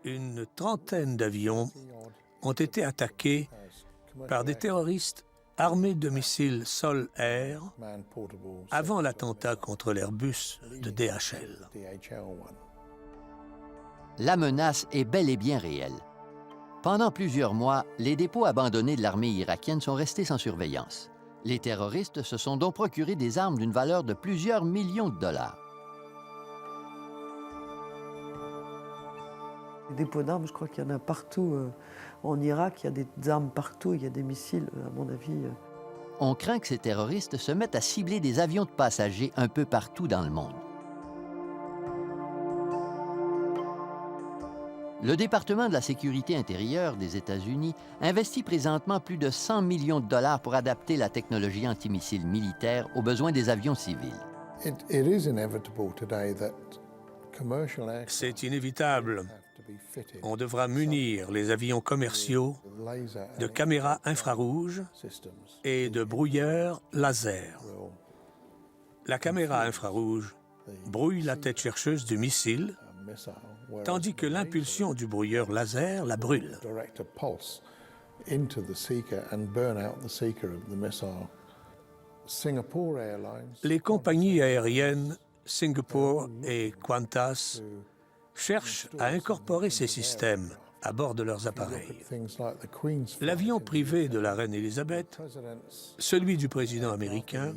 Une trentaine d'avions ont été attaqués par des terroristes armés de missiles sol-air avant l'attentat contre l'Airbus de DHL. La menace est bel et bien réelle. Pendant plusieurs mois, les dépôts abandonnés de l'armée irakienne sont restés sans surveillance. Les terroristes se sont donc procuré des armes d'une valeur de plusieurs millions de dollars. Les dépôts d'armes, je crois qu'il y en a partout. En Irak, il y a des armes partout, il y a des missiles, à mon avis. On craint que ces terroristes se mettent à cibler des avions de passagers un peu partout dans le monde. Le département de la sécurité intérieure des États-Unis investit présentement plus de 100 millions de dollars pour adapter la technologie antimissile militaire aux besoins des avions civils. C'est inévitable. On devra munir les avions commerciaux de caméras infrarouges et de brouilleurs laser. La caméra infrarouge brouille la tête chercheuse du missile, tandis que l'impulsion du brouilleur laser la brûle. Les compagnies aériennes Singapore et Qantas cherchent à incorporer ces systèmes à bord de leurs appareils. L'avion privé de la reine Élisabeth, celui du président américain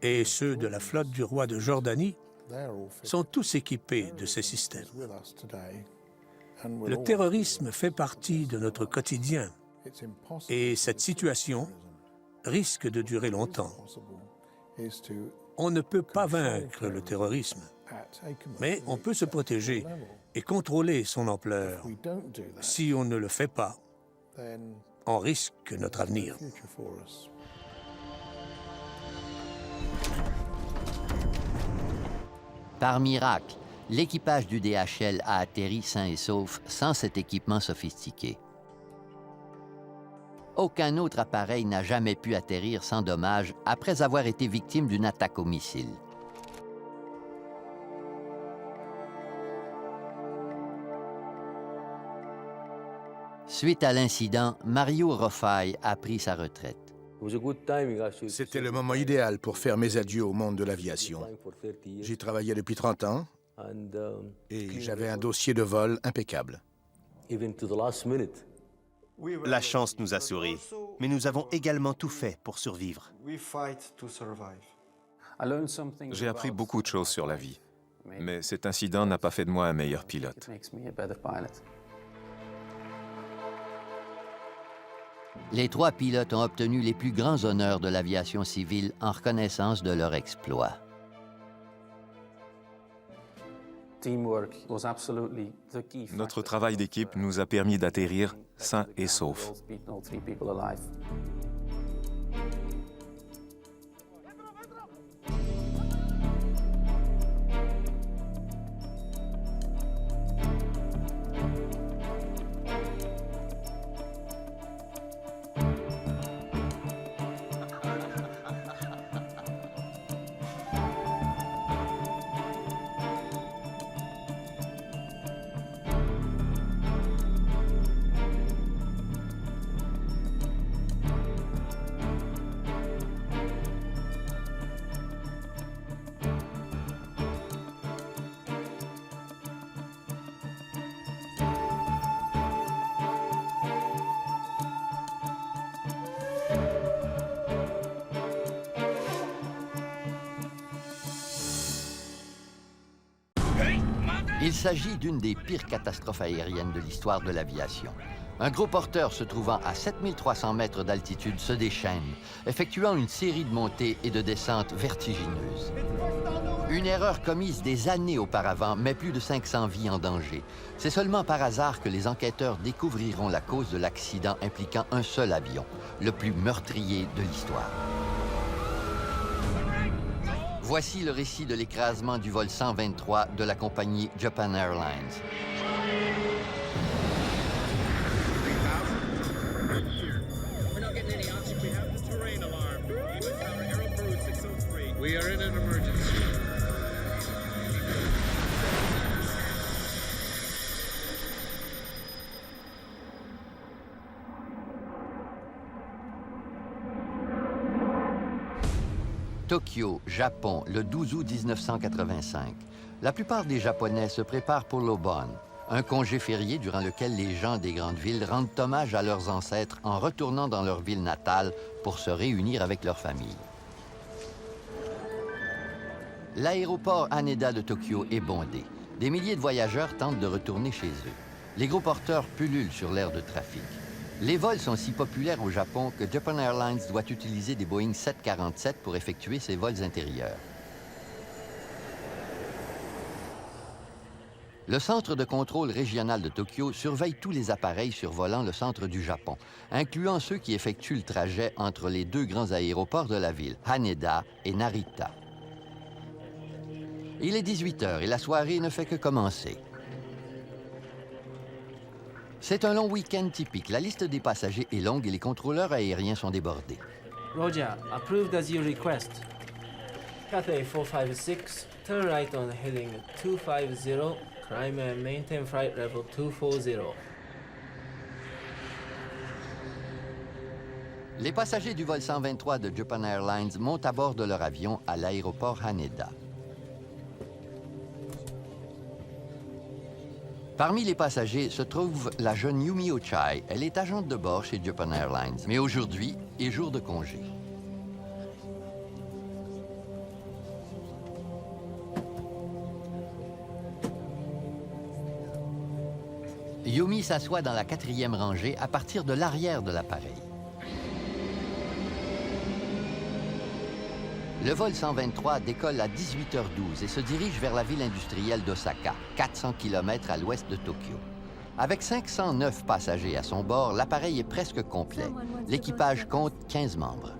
et ceux de la flotte du roi de Jordanie sont tous équipés de ces systèmes. Le terrorisme fait partie de notre quotidien et cette situation risque de durer longtemps. On ne peut pas vaincre le terrorisme, mais on peut se protéger et contrôler son ampleur. Si on ne le fait pas, on risque notre avenir. Par miracle, l'équipage du DHL a atterri sain et sauf sans cet équipement sophistiqué. Aucun autre appareil n'a jamais pu atterrir sans dommage après avoir été victime d'une attaque au missile. Suite à l'incident, Mario Rofai a pris sa retraite. C'était le moment idéal pour faire mes adieux au monde de l'aviation. J'y travaillais depuis 30 ans et j'avais un dossier de vol impeccable. La chance nous a souri, mais nous avons également tout fait pour survivre. J'ai appris beaucoup de choses sur la vie, mais cet incident n'a pas fait de moi un meilleur pilote. Les 3 pilotes ont obtenu les plus grands honneurs de l'aviation civile en reconnaissance de leur exploit. Notre travail d'équipe nous a permis d'atterrir sains et saufs. Il s'agit d'une des pires catastrophes aériennes de l'histoire de l'aviation. Un gros porteur se trouvant à 7300 mètres d'altitude se déchaîne, effectuant une série de montées et de descentes vertigineuses. Une erreur commise des années auparavant met plus de 500 vies en danger. C'est seulement par hasard que les enquêteurs découvriront la cause de l'accident impliquant un seul avion, le plus meurtrier de l'histoire. Voici le récit de l'écrasement du vol 123 de la compagnie Japan Airlines. We are in an emergency. Tokyo, Japon, le 12 août 1985. La plupart des Japonais se préparent pour l'Obon, un congé férié durant lequel les gens des grandes villes rendent hommage à leurs ancêtres en retournant dans leur ville natale pour se réunir avec leur famille. L'aéroport Haneda de Tokyo est bondé. Des milliers de voyageurs tentent de retourner chez eux. Les gros porteurs pullulent sur l'aire de trafic. Les vols sont si populaires au Japon que Japan Airlines doit utiliser des Boeing 747 pour effectuer ses vols intérieurs. Le centre de contrôle régional de Tokyo surveille tous les appareils survolant le centre du Japon, incluant ceux qui effectuent le trajet entre les deux grands aéroports de la ville, Haneda et Narita. Il est 18h et la soirée ne fait que commencer. C'est un long week-end typique. La liste des passagers est longue et les contrôleurs aériens sont débordés. Roger, approved as you request. Cathay 456, turn right on heading 250, climb and maintain flight level 240. Les passagers du vol 123 de Japan Airlines montent à bord de leur avion à l'aéroport Haneda. Parmi les passagers se trouve la jeune Yumi Ochai. Elle est agente de bord chez Japan Airlines, mais aujourd'hui est jour de congé. Yumi s'assoit dans la 4e rangée à partir de l'arrière de l'appareil. Le vol 123 décolle à 18h12 et se dirige vers la ville industrielle d'Osaka, 400 km à l'ouest de Tokyo. Avec 509 passagers à son bord, l'appareil est presque complet. L'équipage compte 15 membres.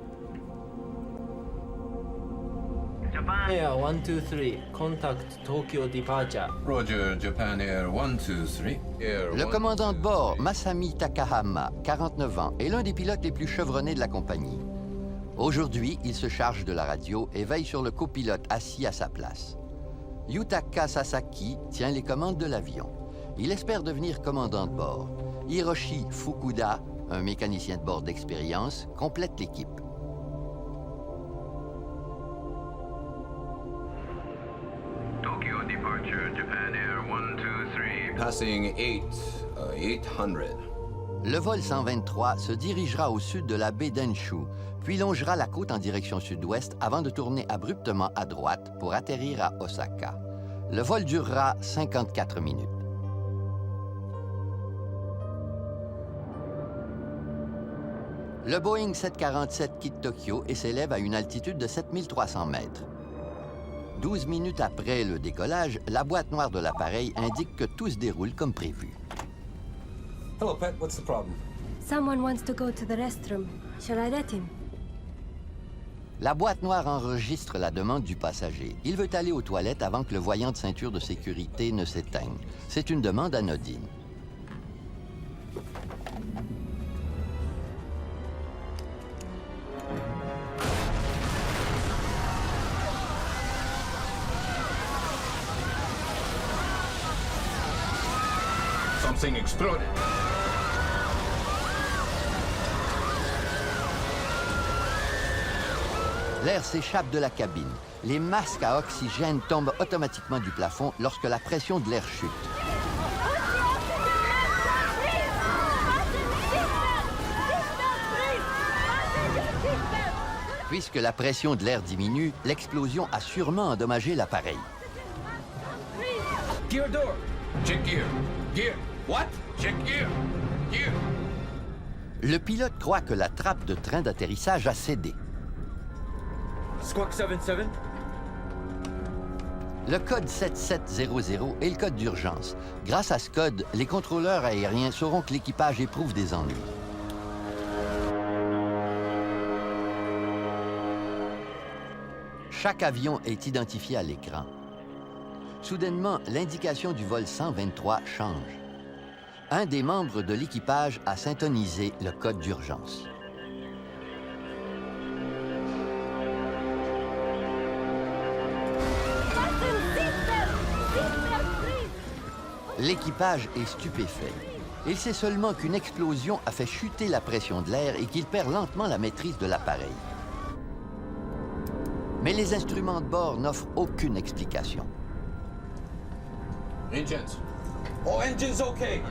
Japan Air 123, contact Tokyo departure. Roger, Japan Air 123. Le commandant de bord, Masami Takahama, 49 ans, est l'un des pilotes les plus chevronnés de la compagnie. Aujourd'hui, il se charge de la radio et veille sur le copilote assis à sa place. Yutaka Sasaki tient les commandes de l'avion. Il espère devenir commandant de bord. Hiroshi Fukuda, un mécanicien de bord d'expérience, complète l'équipe. Tokyo departure, Japan Air 123. Passing 800. Le vol 123 se dirigera au sud de la baie d'Enshu, puis longera la côte en direction sud-ouest avant de tourner abruptement à droite pour atterrir à Osaka. Le vol durera 54 minutes. Le Boeing 747 quitte Tokyo et s'élève à une altitude de 7300 mètres. 12 minutes après le décollage, la boîte noire de l'appareil indique que tout se déroule comme prévu. Hello, Pet. What's the problem? Someone wants to go to the restroom. Shall I let him? La boîte noire enregistre la demande du passager. Il veut aller aux toilettes avant que le voyant de ceinture de sécurité ne s'éteigne. C'est une demande anodine. Something exploded. L'air s'échappe de la cabine. Les masques à oxygène tombent automatiquement du plafond lorsque la pression de l'air chute. Puisque la pression de l'air diminue, l'explosion a sûrement endommagé l'appareil. gear door. Check gear. Gear. What? Check gear. Gear. Le pilote croit que la trappe de train d'atterrissage a cédé. Squawk 77. Le code 7700 est le code d'urgence. Grâce à ce code, les contrôleurs aériens sauront que l'équipage éprouve des ennuis. Chaque avion est identifié à l'écran. Soudainement, l'indication du vol 123 change. Un des membres de l'équipage a syntonisé le code d'urgence. L'équipage est stupéfait. Il sait seulement qu'une explosion a fait chuter la pression de l'air et qu'il perd lentement la maîtrise de l'appareil. Mais les instruments de bord n'offrent aucune explication. Engines. All engines okay.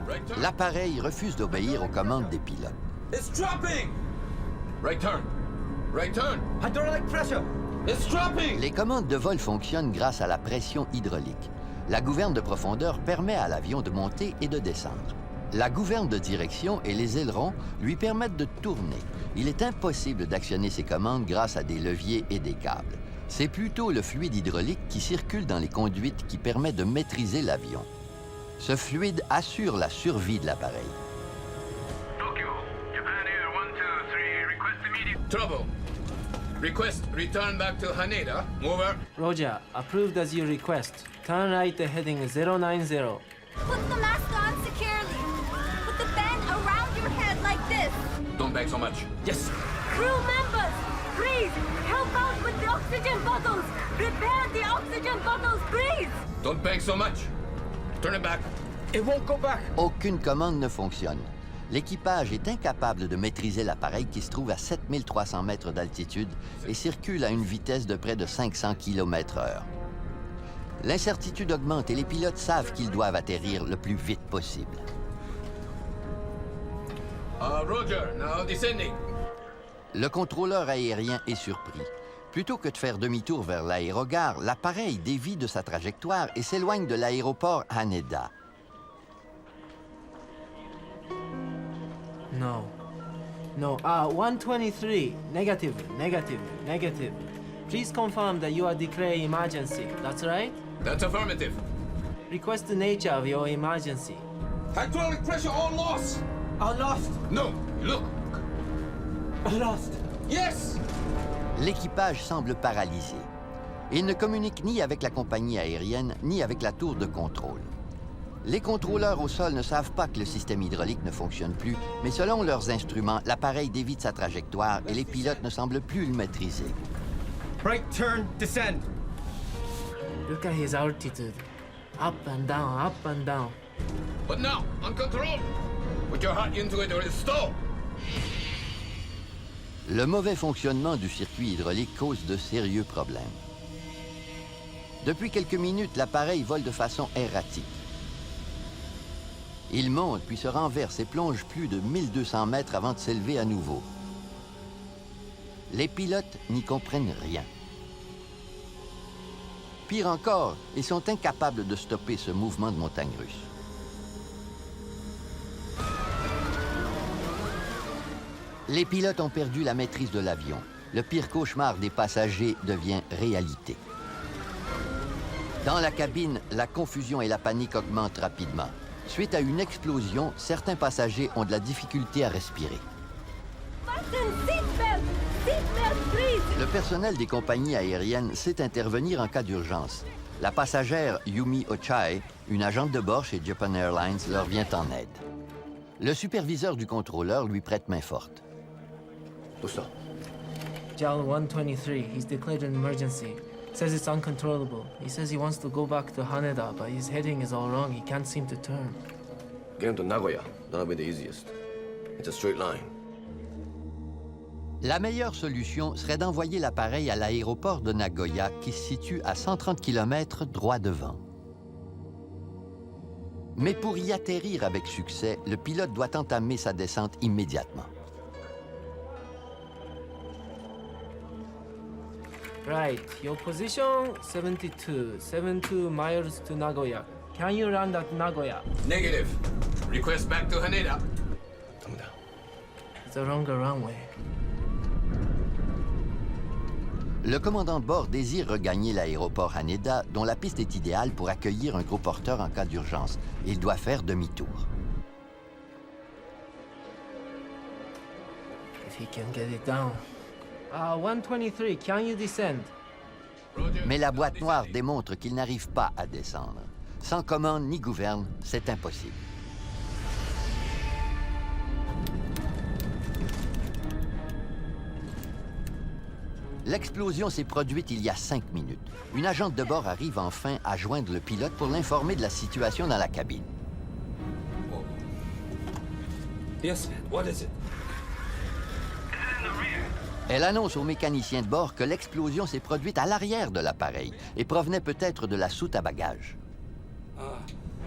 Right turn. L'appareil refuse d'obéir aux commandes des pilotes. It's dropping. Right turn. Right turn. Hydraulic pressure. It's dropping. Les commandes de vol fonctionnent grâce à la pression hydraulique. La gouverne de profondeur permet à l'avion de monter et de descendre. La gouverne de direction et les ailerons lui permettent de tourner. Il est impossible d'actionner ces commandes grâce à des leviers et des câbles. C'est plutôt le fluide hydraulique qui circule dans les conduites qui permet de maîtriser l'avion. Ce fluide assure la survie de l'appareil. Tokyo, Japan Air 123, request immediate. Trouble. Request return back to Haneda. Over. Roger, approved as you request. Turn right to heading 090. Put the mask on securely. Put the band around your head like this. Don't bang so much. Yes. Crew members, please help out with the oxygen bottles. Prepare the oxygen bottles, please. Don't bang so much. Turn it back. It won't go back. Aucune commande ne fonctionne. L'équipage est incapable de maîtriser l'appareil qui se trouve à 7300 mètres d'altitude et circule à une vitesse de près de 500 km/h. L'incertitude augmente et les pilotes savent qu'ils doivent atterrir le plus vite possible. Roger, now descending. Le contrôleur aérien est surpris. Plutôt que de faire demi-tour vers l'aérogare, l'appareil dévie de sa trajectoire et s'éloigne de l'aéroport Haneda. No. No. 123. Negative. Please confirm that you are declaring emergency. That's right? That's affirmative. Request the nature of your emergency. Hydraulic pressure all lost. All lost. No, look. Lost. Yes. L'équipage semble paralysé. Il ne communique ni avec la compagnie aérienne, ni avec la tour de contrôle. Les contrôleurs au sol ne savent pas que le système hydraulique ne fonctionne plus, mais selon leurs instruments, l'appareil dévie de sa trajectoire et les pilotes ne semblent plus le maîtriser. Right turn, descend. Look at his altitude. Up and down, up and down. But now, on control. Put your heart into it or it'll stall. Le mauvais fonctionnement du circuit hydraulique cause de sérieux problèmes. Depuis quelques minutes, l'appareil vole de façon erratique. Il monte, puis se renverse et plonge plus de 1200 mètres avant de s'élever à nouveau. Les pilotes n'y comprennent rien. Pire encore, ils sont incapables de stopper ce mouvement de montagne russe. Les pilotes ont perdu la maîtrise de l'avion. Le pire cauchemar des passagers devient réalité. Dans la cabine, la confusion et la panique augmentent rapidement. Suite à une explosion, certains passagers ont de la difficulté à respirer. Le personnel des compagnies aériennes sait intervenir en cas d'urgence. La passagère Yumi Ochai, une agente de bord chez Japan Airlines, leur vient en aide. Le superviseur du contrôleur lui prête main forte. JAL 123, he's declared an emergency. Says it's uncontrollable. He says he wants to go back to Haneda, but his heading is all wrong. He can't seem to turn. Get him to Nagoya. That'll be the easiest. It's a straight line. La meilleure solution serait d'envoyer l'appareil à l'aéroport de Nagoya, qui se situe à 130 km droit devant. Mais pour y atterrir avec succès, le pilote doit entamer sa descente immédiatement. Right, your position 72 miles to Nagoya. Can you land at Nagoya? Negative. Request back to Haneda. The longer runway. Le commandant de bord désire regagner l'aéroport Haneda, dont la piste est idéale pour accueillir un gros porteur en cas d'urgence. Il doit faire demi-tour. If he can get it down. 123, can you descend? Mais la boîte noire démontre qu'il n'arrive pas à descendre. Sans commande ni gouverne, c'est impossible. L'explosion s'est produite il y a 5 minutes. Une agente de bord arrive enfin à joindre le pilote pour l'informer de la situation dans la cabine. Yes, what is it? Elle annonce au mécanicien de bord que l'explosion s'est produite à l'arrière de l'appareil et provenait peut-être de la soute à bagages.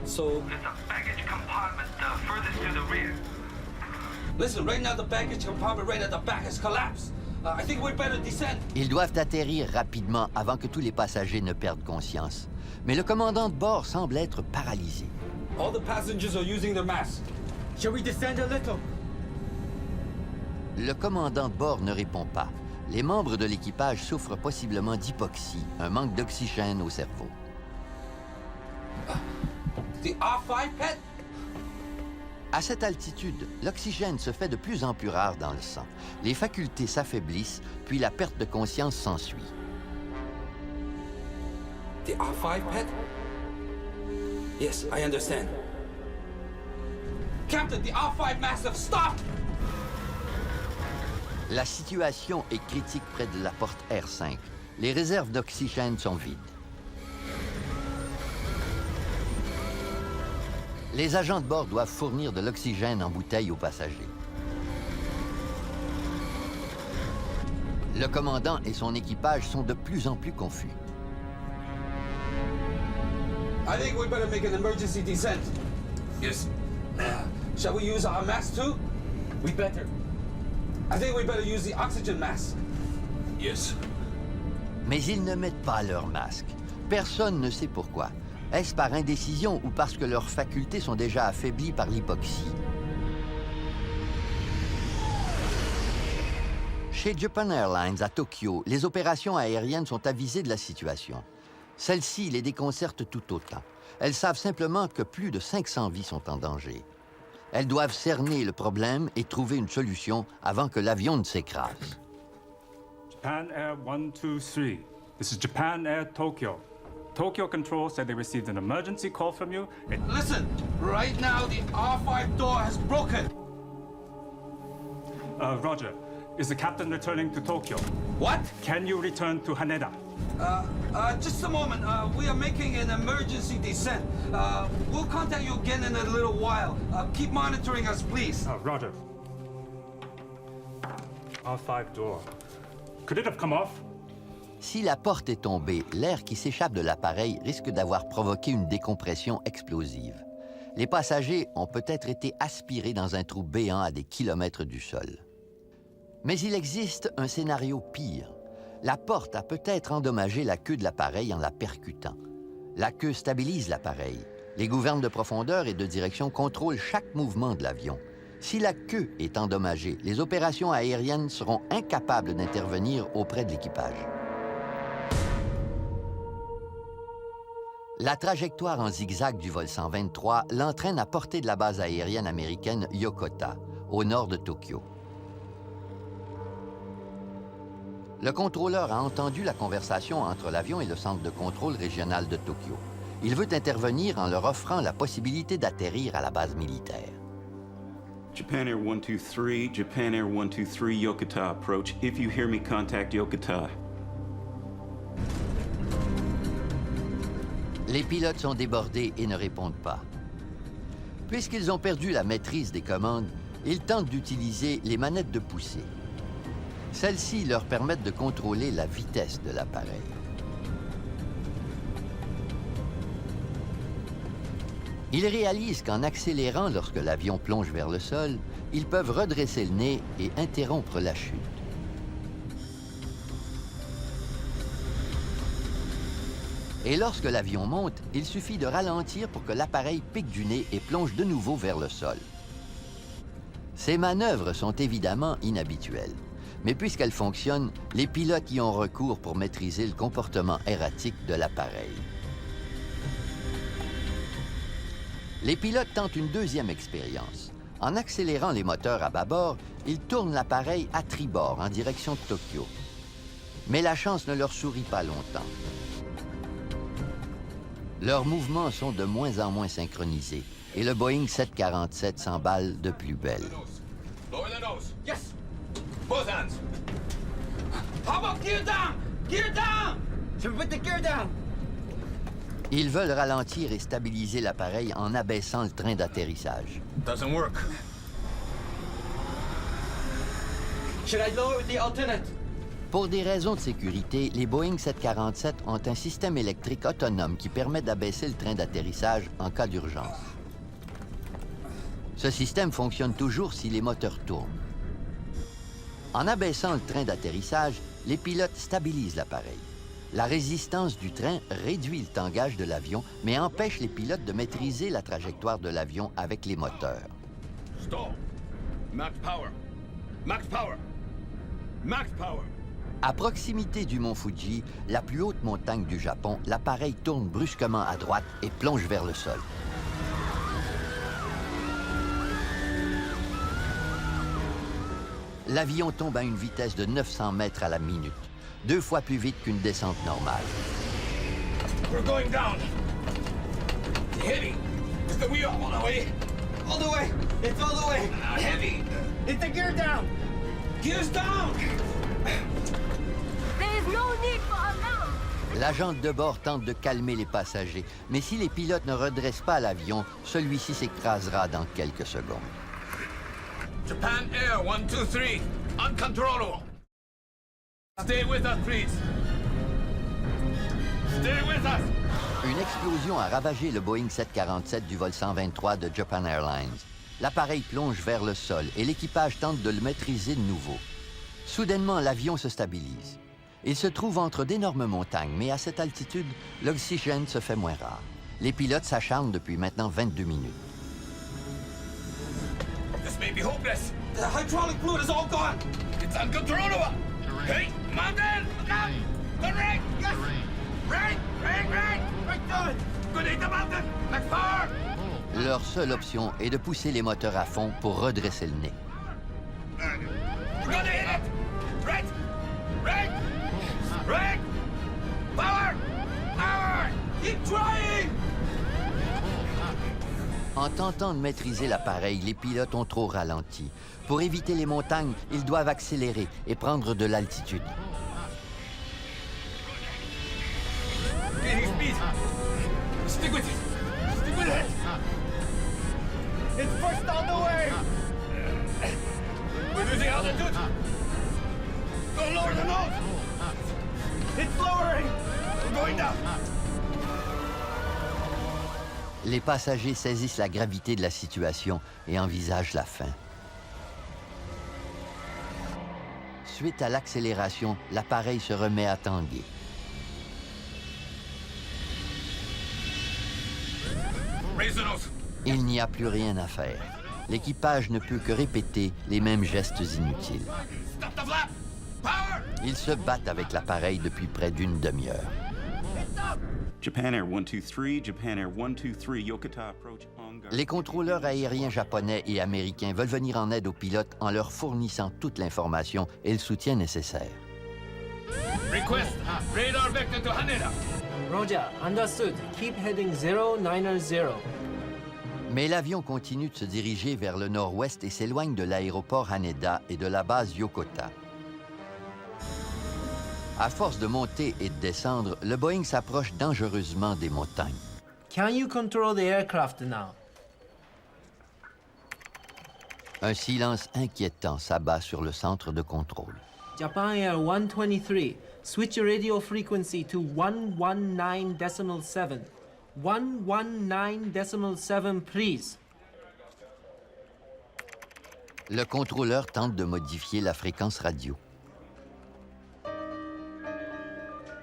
So... There's a baggage compartment furthest to the rear. Listen, right now the baggage compartment right at the back has collapsed. I think we'd better descend. Ils doivent atterrir rapidement avant que tous les passagers ne perdent conscience. Mais le commandant de bord semble être paralysé. All the passengers are using their masks. Shall we descend a little? Le commandant de bord ne répond pas. Les membres de l'équipage souffrent possiblement d'hypoxie, un manque d'oxygène au cerveau. The R5 pet? À cette altitude, l'oxygène se fait de plus en plus rare dans le sang. Les facultés s'affaiblissent, puis la perte de conscience s'ensuit. The R5 pet? Yes, I understand. Captain, the R5 mask have stopped! La situation est critique près de la porte R5. Les réserves d'oxygène sont vides. Les agents de bord doivent fournir de l'oxygène en bouteille aux passagers. Le commandant et son équipage sont de plus en plus confus. I think we better make an emergency descent. Yes. Shall we use our mask too? We better. I think we better use the oxygen mask. Yes. Mais ils ne mettent pas leur masque. Personne ne sait pourquoi. Est-ce par indécision ou parce que leurs facultés sont déjà affaiblies par l'hypoxie? Chez Japan Airlines à Tokyo, les opérations aériennes sont avisées de la situation. Celles-ci les déconcertent tout autant. Elles savent simplement que plus de 500 vies sont en danger. Elles doivent cerner le problème et trouver une solution avant que l'avion ne s'écrase. Japan Air 123. This is Japan Air Tokyo. Tokyo Control said they received an emergency call from you. Listen, right now the R5 door has broken. Roger. Is the captain returning to Tokyo? What? Can you return to Haneda? Just a moment. We are making an emergency descent. We'll contact you again in a little while. Keep monitoring us, please. Roger. R5 door. Could it have come off? Si la porte est tombée, l'air qui s'échappe de l'appareil risque d'avoir provoqué une décompression explosive. Les passagers ont peut-être été aspirés dans un trou béant à des kilomètres du sol. Mais il existe un scénario pire. La porte a peut-être endommagé la queue de l'appareil en la percutant. La queue stabilise l'appareil. Les gouvernes de profondeur et de direction contrôlent chaque mouvement de l'avion. Si la queue est endommagée, les opérations aériennes seront incapables d'intervenir auprès de l'équipage. La trajectoire en zigzag du vol 123 l'entraîne à portée de la base aérienne américaine Yokota, au nord de Tokyo. Le contrôleur a entendu la conversation entre l'avion et le centre de contrôle régional de Tokyo. Il veut intervenir en leur offrant la possibilité d'atterrir à la base militaire. Japan Air 123, Japan Air 123, Yokota approach. If you hear me, contact Yokota. Les pilotes sont débordés et ne répondent pas. Puisqu'ils ont perdu la maîtrise des commandes, ils tentent d'utiliser les manettes de poussée. Celles-ci leur permettent de contrôler la vitesse de l'appareil. Ils réalisent qu'en accélérant lorsque l'avion plonge vers le sol, ils peuvent redresser le nez et interrompre la chute. Et lorsque l'avion monte, il suffit de ralentir pour que l'appareil pique du nez et plonge de nouveau vers le sol. Ces manœuvres sont évidemment inhabituelles, mais puisqu'elles fonctionnent, les pilotes y ont recours pour maîtriser le comportement erratique de l'appareil. Les pilotes tentent une deuxième expérience. En accélérant les moteurs à bâbord, ils tournent l'appareil à tribord en direction de Tokyo. Mais la chance ne leur sourit pas longtemps. Leurs mouvements sont de moins en moins synchronisés et le Boeing 747 s'emballe de plus belle. Lower the nose. Yes. Both hands. How about gear down? Gear down! Should we put the gear down? Ils veulent ralentir et stabiliser l'appareil en abaissant le train d'atterrissage. Doesn't work. Should I lower the alternate? Pour des raisons de sécurité, les Boeing 747 ont un système électrique autonome qui permet d'abaisser le train d'atterrissage en cas d'urgence. Ce système fonctionne toujours si les moteurs tournent. En abaissant le train d'atterrissage, les pilotes stabilisent l'appareil. La résistance du train réduit le tangage de l'avion, mais empêche les pilotes de maîtriser la trajectoire de l'avion avec les moteurs. Stall. Max power. Max power. Max power. À proximité du mont Fuji, la plus haute montagne du Japon, l'appareil tourne brusquement à droite et plonge vers le sol. L'avion tombe à une vitesse de 900 mètres à la minute, 2 fois plus vite qu'une descente normale. We're going down. It's heavy. Is the wheel all the way? All the way. It's all the way. Heavy. It's the gear down. Gear's down. There is no need for alarm. L'agent de bord tente de calmer les passagers, mais si les pilotes ne redressent pas l'avion, celui-ci s'écrasera dans quelques secondes. Japan Air 123. Uncontrollable. Stay with us, please. Stay with us. Une explosion a ravagé le Boeing 747 du vol 123 de Japan Airlines. L'appareil plonge vers le sol et l'équipage tente de le maîtriser de nouveau. Soudainement, l'avion se stabilise. Il se trouve entre d'énormes montagnes, mais à cette altitude, l'oxygène se fait moins rare. Les pilotes s'acharnent depuis maintenant 22 minutes. This may be hopeless. The hydraulic fluid is all gone. It's uncontrollable. Hey, mountain! Come! The ring! Yes! Ring! Ring! Ring! Right down! Good hit the mountain! Max power! Leur seule option est de pousser les moteurs à fond pour redresser le nez. We're gonna hit it! Right! Ring! Ring! Power! Power! Keep trying! En tentant de maîtriser l'appareil, les pilotes ont trop ralenti. Pour éviter les montagnes, ils doivent accélérer et prendre de l'altitude. Gaining speed! Stick with it! Stick with it! It's pushed all the way! We're losing altitude! Go lower the nose! It's lowering! We're going down! Les passagers saisissent la gravité de la situation et envisagent la fin. Suite à l'accélération, l'appareil se remet à tanguer. Il n'y a plus rien à faire. L'équipage ne peut que répéter les mêmes gestes inutiles. Ils se battent avec l'appareil depuis près d'une demi-heure. Japan Air 123, Japan Air 123, Yokota approach on guard. Les contrôleurs aériens japonais et américains veulent venir en aide aux pilotes en leur fournissant toute l'information et le soutien nécessaire. Request radar vector to Haneda. Roger, understood. Keep heading 090. Mais l'avion continue de se diriger vers le nord-ouest et s'éloigne de l'aéroport Haneda et de la base Yokota. À force de monter et de descendre, le Boeing s'approche dangereusement des montagnes. Can you control the aircraft now? Un silence inquiétant s'abat sur le centre de contrôle. Japan Air 123, switch your radio frequency to 119.7. 119.7, please. Le contrôleur tente de modifier la fréquence radio.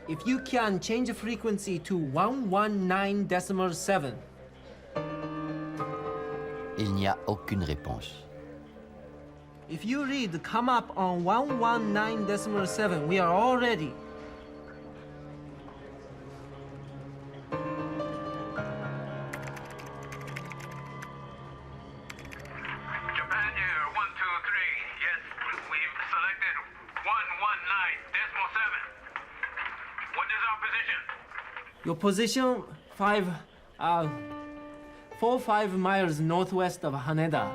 If you can change the frequency to 119.7. Il n'y a aucune réponse. If you read come up on 119.7, we are all ready. Japan Air 123. Yes, we've selected 119.7. What is our position? Your position 4-5 miles northwest of Haneda.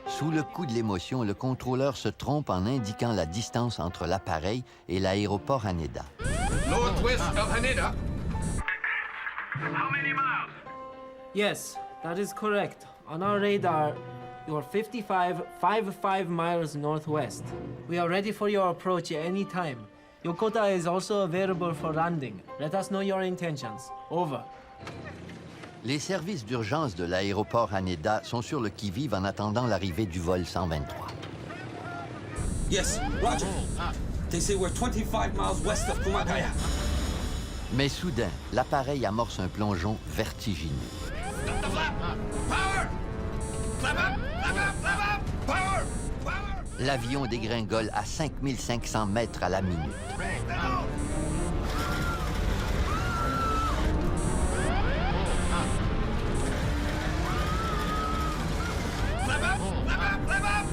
Sous le coup de l'émotion, le contrôleur se trompe en indiquant la distance entre l'appareil et l'aéroport Haneda. Northwest of Haneda. How many miles? Yes, that is correct. On our radar, you're 55 miles northwest. We are ready for your approach at any time. Yokota is also available for landing. Let us know your intentions. Over. Les services d'urgence de l'aéroport Haneda sont sur le qui-vive en attendant l'arrivée du vol 123. Yes, Roger. They say we're 25 miles west of Kumakaya. Mais soudain, l'appareil amorce un plongeon vertigineux. Power! Flap up! Flap up! Flap up! Power! Power! L'avion dégringole à 5500 mètres à la minute. Flap up! Flap up! Flap up!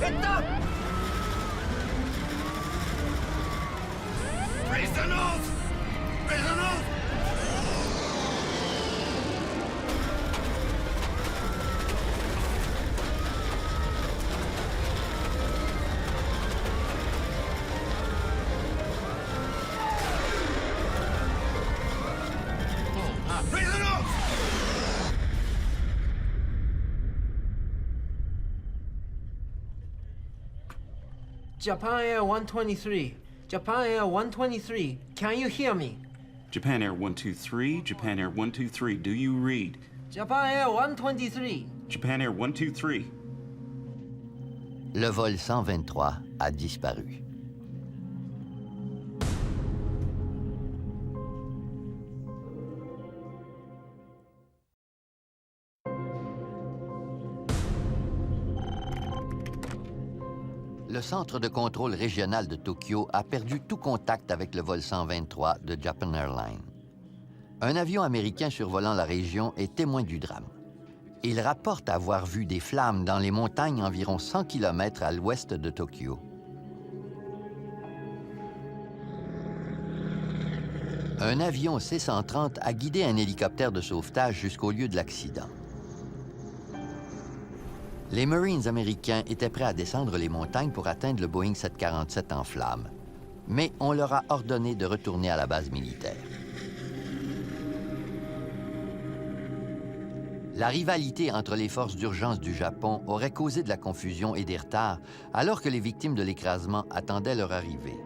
Hit up! Raise the nose! Raise the nose! Raise the nose! Japan Air 123. Japan Air 123. Can you hear me? Japan Air 123, Japan Air 123, do you read? Japan Air 123. Japan Air 123. Le vol 123 a disparu. Le centre de contrôle régional de Tokyo a perdu tout contact avec le vol 123 de Japan Airlines. Un avion américain survolant la région est témoin du drame. Il rapporte avoir vu des flammes dans les montagnes environ 100 km à l'ouest de Tokyo. Un avion C-130 a guidé un hélicoptère de sauvetage jusqu'au lieu de l'accident. Les Marines américains étaient prêts à descendre les montagnes pour atteindre le Boeing 747 en flammes, mais on leur a ordonné de retourner à la base militaire. La rivalité entre les forces d'urgence du Japon aurait causé de la confusion et des retards, alors que les victimes de l'écrasement attendaient leur arrivée.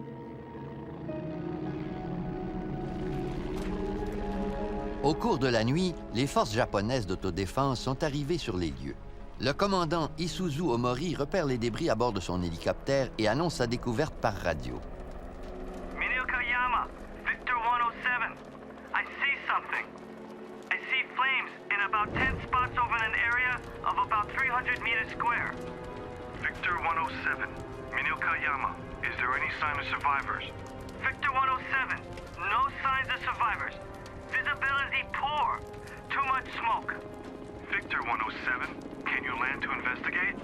Au cours de la nuit, les forces japonaises d'autodéfense sont arrivées sur les lieux. Le commandant Isuzu Omori repère les débris à bord de son hélicoptère et annonce sa découverte par radio. Minokayama, Victor 107. I see something. I see flames in about 10 spots over an area of about 300 meters square. Victor 107, Minokayama, is there any sign of survivors? Victor 107, no signs of survivors. Visibility poor. Too much smoke. Victor 107, can you land to investigate?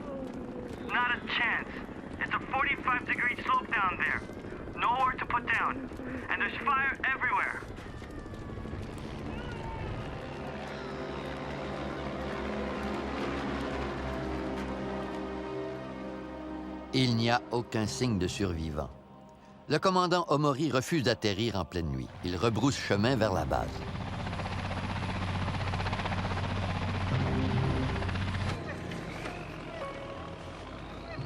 Not a chance. It's a 45-degree slope down there. Nowhere to put down. And there's fire everywhere. Il n'y a aucun signe de survivant. Le commandant Omori refuse d'atterrir en pleine nuit. Il rebrousse chemin vers la base.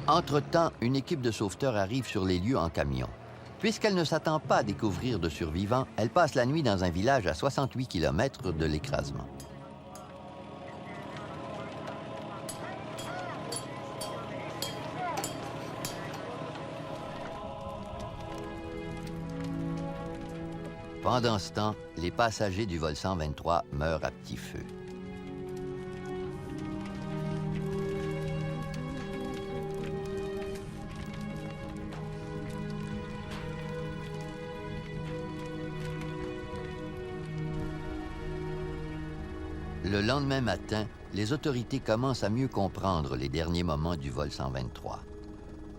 Entre-temps, une équipe de sauveteurs arrive sur les lieux en camion. Puisqu'elle ne s'attend pas à découvrir de survivants, elle passe la nuit dans un village à 68 km de l'écrasement. Pendant ce temps, les passagers du vol 123 meurent à petit feu. Le lendemain matin, les autorités commencent à mieux comprendre les derniers moments du vol 123.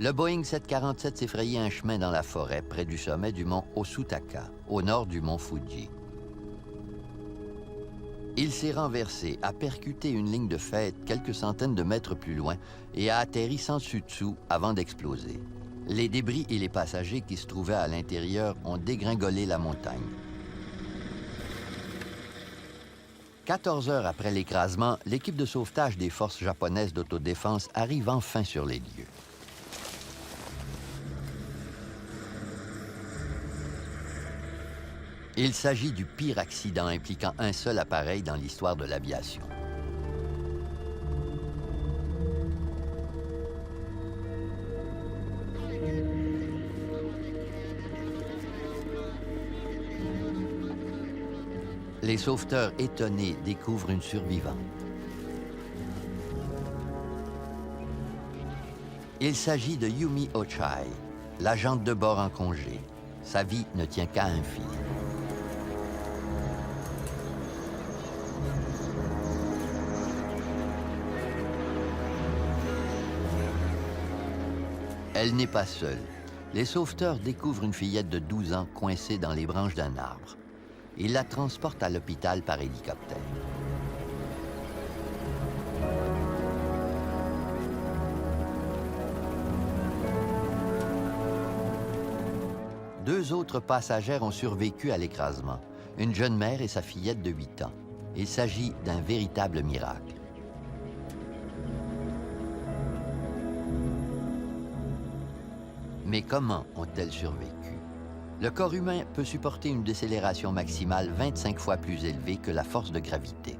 Le Boeing 747 s'effrayait un chemin dans la forêt près du sommet du mont Osutaka, au nord du mont Fuji. Il s'est renversé, a percuté une ligne de fête quelques centaines de mètres plus loin et a atterri sans dessus-dessous avant d'exploser. Les débris et les passagers qui se trouvaient à l'intérieur ont dégringolé la montagne. 14 heures après l'écrasement, l'équipe de sauvetage des forces japonaises d'autodéfense arrive enfin sur les lieux. Il s'agit du pire accident impliquant un seul appareil dans l'histoire de l'aviation. Les sauveteurs étonnés découvrent une survivante. Il s'agit de Yumi Ochai, l'agente de bord en congé. Sa vie ne tient qu'à un fil. Elle n'est pas seule. Les sauveteurs découvrent une fillette de 12 ans coincée dans les branches d'un arbre. Ils la transportent à l'hôpital par hélicoptère. Deux autres passagères ont survécu à l'écrasement, une jeune mère et sa fillette de 8 ans. Il s'agit d'un véritable miracle. Mais comment ont-elles survécu? Le corps humain peut supporter une décélération maximale 25 fois plus élevée que la force de gravité.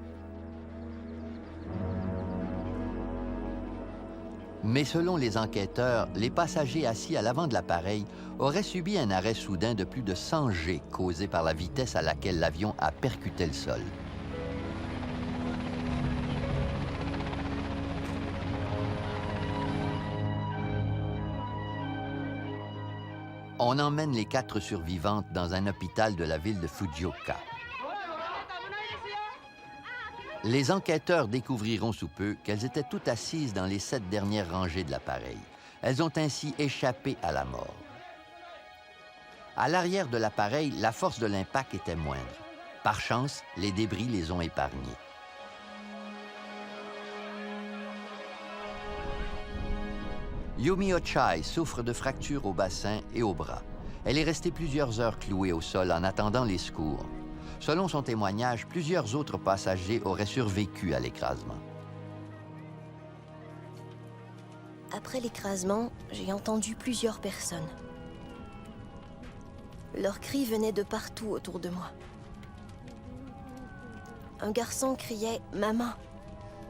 Mais selon les enquêteurs, les passagers assis à l'avant de l'appareil auraient subi un arrêt soudain de plus de 100 G causé par la vitesse à laquelle l'avion a percuté le sol. On emmène les 4 survivantes dans un hôpital de la ville de Fujioka. Les enquêteurs découvriront sous peu qu'elles étaient toutes assises dans les 7 dernières rangées de l'appareil. Elles ont ainsi échappé à la mort. À l'arrière de l'appareil, la force de l'impact était moindre. Par chance, les débris les ont épargnés. Yumi Ochai souffre de fractures au bassin et au bras. Elle est restée plusieurs heures clouée au sol en attendant les secours. Selon son témoignage, plusieurs autres passagers auraient survécu à l'écrasement. Après l'écrasement, j'ai entendu plusieurs personnes. Leurs cris venaient de partout autour de moi. Un garçon criait « Maman !»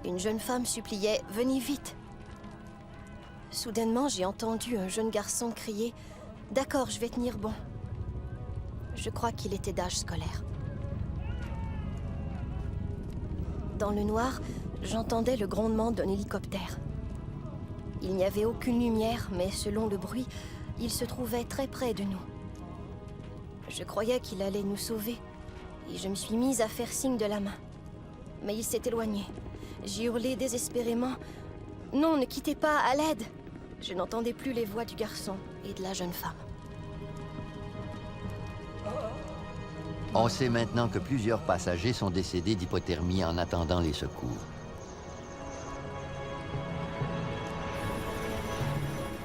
Une jeune femme suppliait « Venez vite !» Soudainement, j'ai entendu un jeune garçon crier « D'accord, je vais tenir bon !» Je crois qu'il était d'âge scolaire. Dans le noir, j'entendais le grondement d'un hélicoptère. Il n'y avait aucune lumière, mais selon le bruit, il se trouvait très près de nous. Je croyais qu'il allait nous sauver, et je me suis mise à faire signe de la main. Mais il s'est éloigné. J'ai hurlé désespérément « Non, ne quittez pas, à l'aide !» Je n'entendais plus les voix du garçon et de la jeune femme. On sait maintenant que plusieurs passagers sont décédés d'hypothermie en attendant les secours.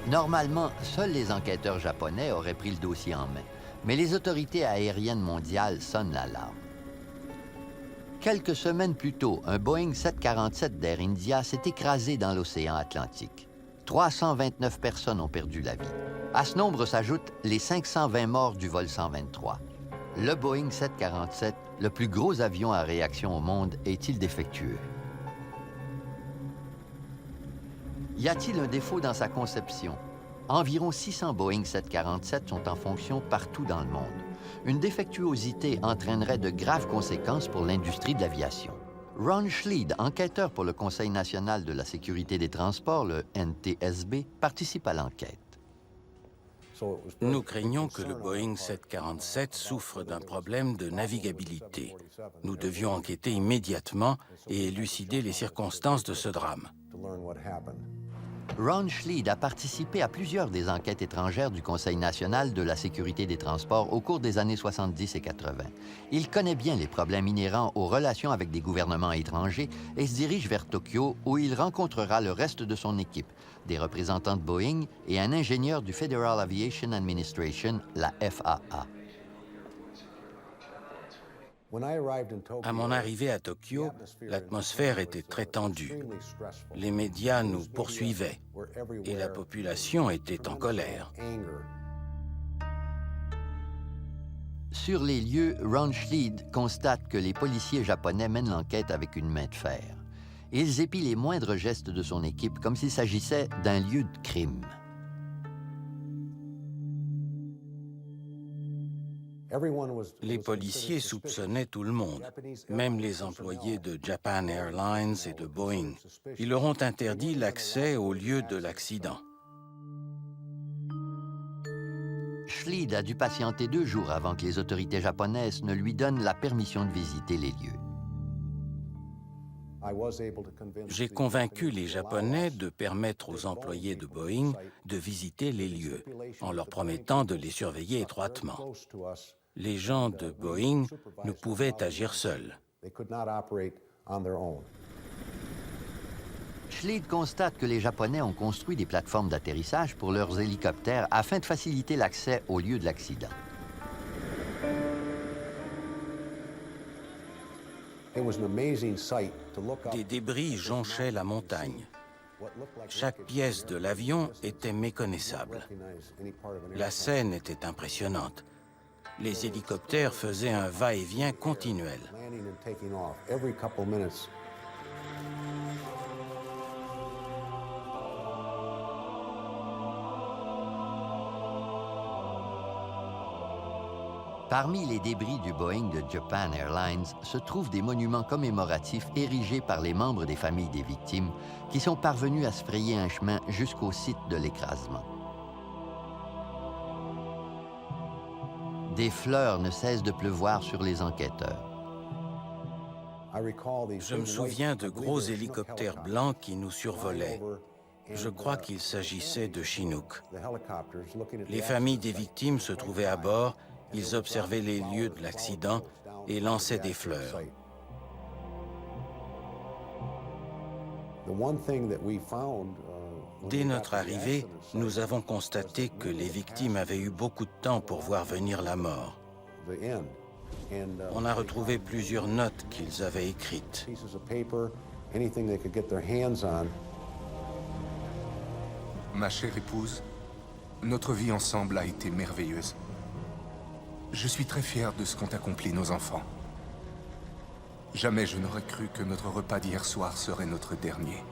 Normalement, seuls les enquêteurs japonais auraient pris le dossier en main, mais les autorités aériennes mondiales sonnent l'alarme. Quelques semaines plus tôt, un Boeing 747 d'Air India s'est écrasé dans l'océan Atlantique. 329 personnes ont perdu la vie. À ce nombre s'ajoutent les 520 morts du vol 123. Le Boeing 747, le plus gros avion à réaction au monde, est-il défectueux? Y a-t-il un défaut dans sa conception? Environ 600 Boeing 747 sont en fonction partout dans le monde. une défectuosité entraînerait de graves conséquences pour l'industrie de l'aviation. Ron Schleed, enquêteur pour le Conseil national de la sécurité des transports, le NTSB, participe à l'enquête. Nous craignons que le Boeing 747 souffre d'un problème de navigabilité. Nous devions enquêter immédiatement et élucider les circonstances de ce drame. Ron Schleed a participé à plusieurs des enquêtes étrangères du Conseil national de la sécurité des transports au cours des années 70 et 80. Il connaît bien les problèmes inhérents aux relations avec des gouvernements étrangers et se dirige vers Tokyo où il rencontrera le reste de son équipe, des représentants de Boeing et un ingénieur du Federal Aviation Administration, la FAA. À mon arrivée à Tokyo, l'atmosphère était très tendue. Les médias nous poursuivaient et la population était en colère. Sur les lieux, Ron Schleed constate que les policiers japonais mènent l'enquête avec une main de fer. Ils épient les moindres gestes de son équipe comme s'il s'agissait d'un lieu de crime. Les policiers soupçonnaient tout le monde, même les employés de Japan Airlines et de Boeing. Ils leur ont interdit l'accès au lieu de l'accident. Schleed a dû patienter 2 jours avant que les autorités japonaises ne lui donnent la permission de visiter les lieux. J'ai convaincu les Japonais de permettre aux employés de Boeing de visiter les lieux, en leur promettant de les surveiller étroitement. Les gens de Boeing ne pouvaient agir seuls. Schleed constate que les Japonais ont construit des plateformes d'atterrissage pour leurs hélicoptères afin de faciliter l'accès au lieu de l'accident. Des débris jonchaient la montagne. Chaque pièce de l'avion était méconnaissable. La scène était impressionnante. Les hélicoptères faisaient un va-et-vient continuel. Parmi les débris du Boeing de Japan Airlines se trouvent des monuments commémoratifs érigés par les membres des familles des victimes qui sont parvenus à se frayer un chemin jusqu'au site de l'écrasement. Des fleurs ne cessent de pleuvoir sur les enquêteurs. Je me souviens de gros hélicoptères blancs qui nous survolaient. Je crois qu'il s'agissait de Chinook. Les familles des victimes se trouvaient à bord, ils observaient les lieux de l'accident et lançaient des fleurs. Dès notre arrivée, nous avons constaté que les victimes avaient eu beaucoup de temps pour voir venir la mort. On a retrouvé plusieurs notes qu'ils avaient écrites. Ma chère épouse, notre vie ensemble a été merveilleuse. Je suis très fier de ce qu'ont accompli nos enfants. Jamais je n'aurais cru que notre repas d'hier soir serait notre dernier.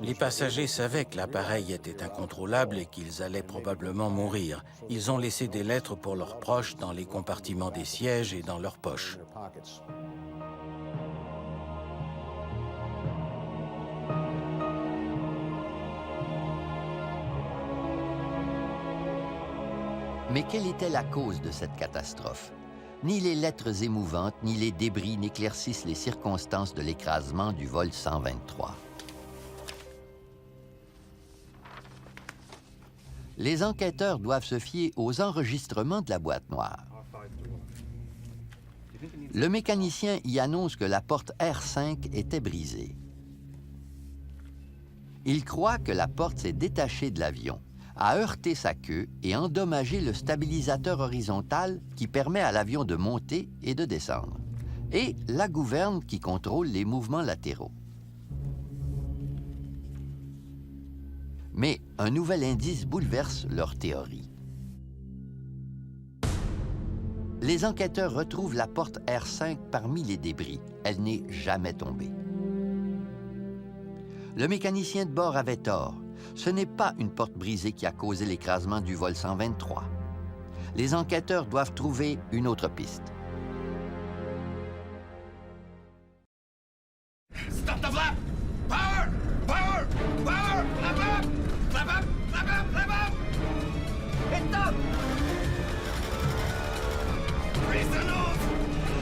Les passagers savaient que l'appareil était incontrôlable et qu'ils allaient probablement mourir. Ils ont laissé des lettres pour leurs proches dans les compartiments des sièges et dans leurs poches. Mais quelle était la cause de cette catastrophe? Ni les lettres émouvantes, ni les débris n'éclaircissent les circonstances de l'écrasement du vol 123. Les enquêteurs doivent se fier aux enregistrements de la boîte noire. Le mécanicien y annonce que la porte R5 était brisée. Il croit que la porte s'est détachée de l'avion, a heurté sa queue et endommagé le stabilisateur horizontal qui permet à l'avion de monter et de descendre, et la gouverne qui contrôle les mouvements latéraux. Mais un nouvel indice bouleverse leur théorie. Les enquêteurs retrouvent la porte R5 parmi les débris. Elle n'est jamais tombée. Le mécanicien de bord avait tort. Ce n'est pas une porte brisée qui a causé l'écrasement du vol 123. Les enquêteurs doivent trouver une autre piste. Stop the flap! Power! Power! Power! Flap up! Flap up! Flap up! Flap up! It's up! Raise the nose!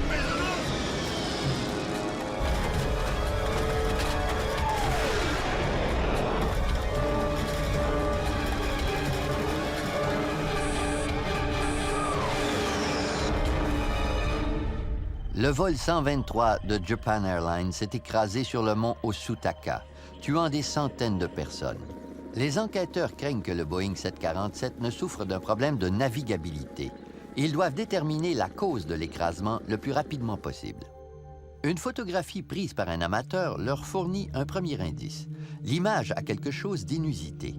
Raise the nose! Le vol 123 de Japan Airlines s'est écrasé sur le mont Osutaka, tuant des centaines de personnes. Les enquêteurs craignent que le Boeing 747 ne souffre d'un problème de navigabilité. Ils doivent déterminer la cause de l'écrasement le plus rapidement possible. Une photographie prise par un amateur leur fournit un premier indice. L'image a quelque chose d'inusité.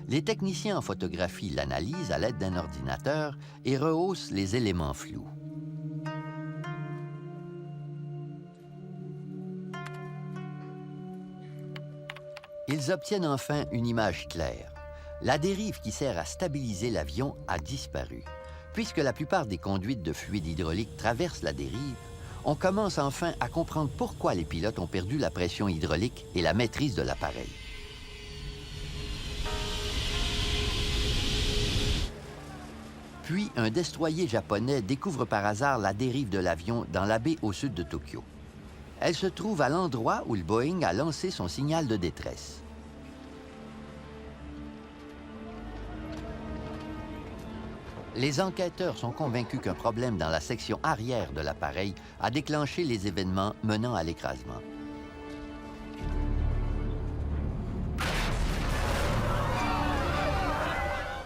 Les techniciens en photographie l'analysent à l'aide d'un ordinateur et rehaussent les éléments flous. Ils obtiennent enfin une image claire. La dérive qui sert à stabiliser l'avion a disparu. Puisque la plupart des conduites de fluide hydraulique traversent la dérive, on commence enfin à comprendre pourquoi les pilotes ont perdu la pression hydraulique et la maîtrise de l'appareil. Puis, un destroyer japonais découvre par hasard la dérive de l'avion dans la baie au sud de Tokyo. Elle se trouve à l'endroit où le Boeing a lancé son signal de détresse. Les enquêteurs sont convaincus qu'un problème dans la section arrière de l'appareil a déclenché les événements menant à l'écrasement.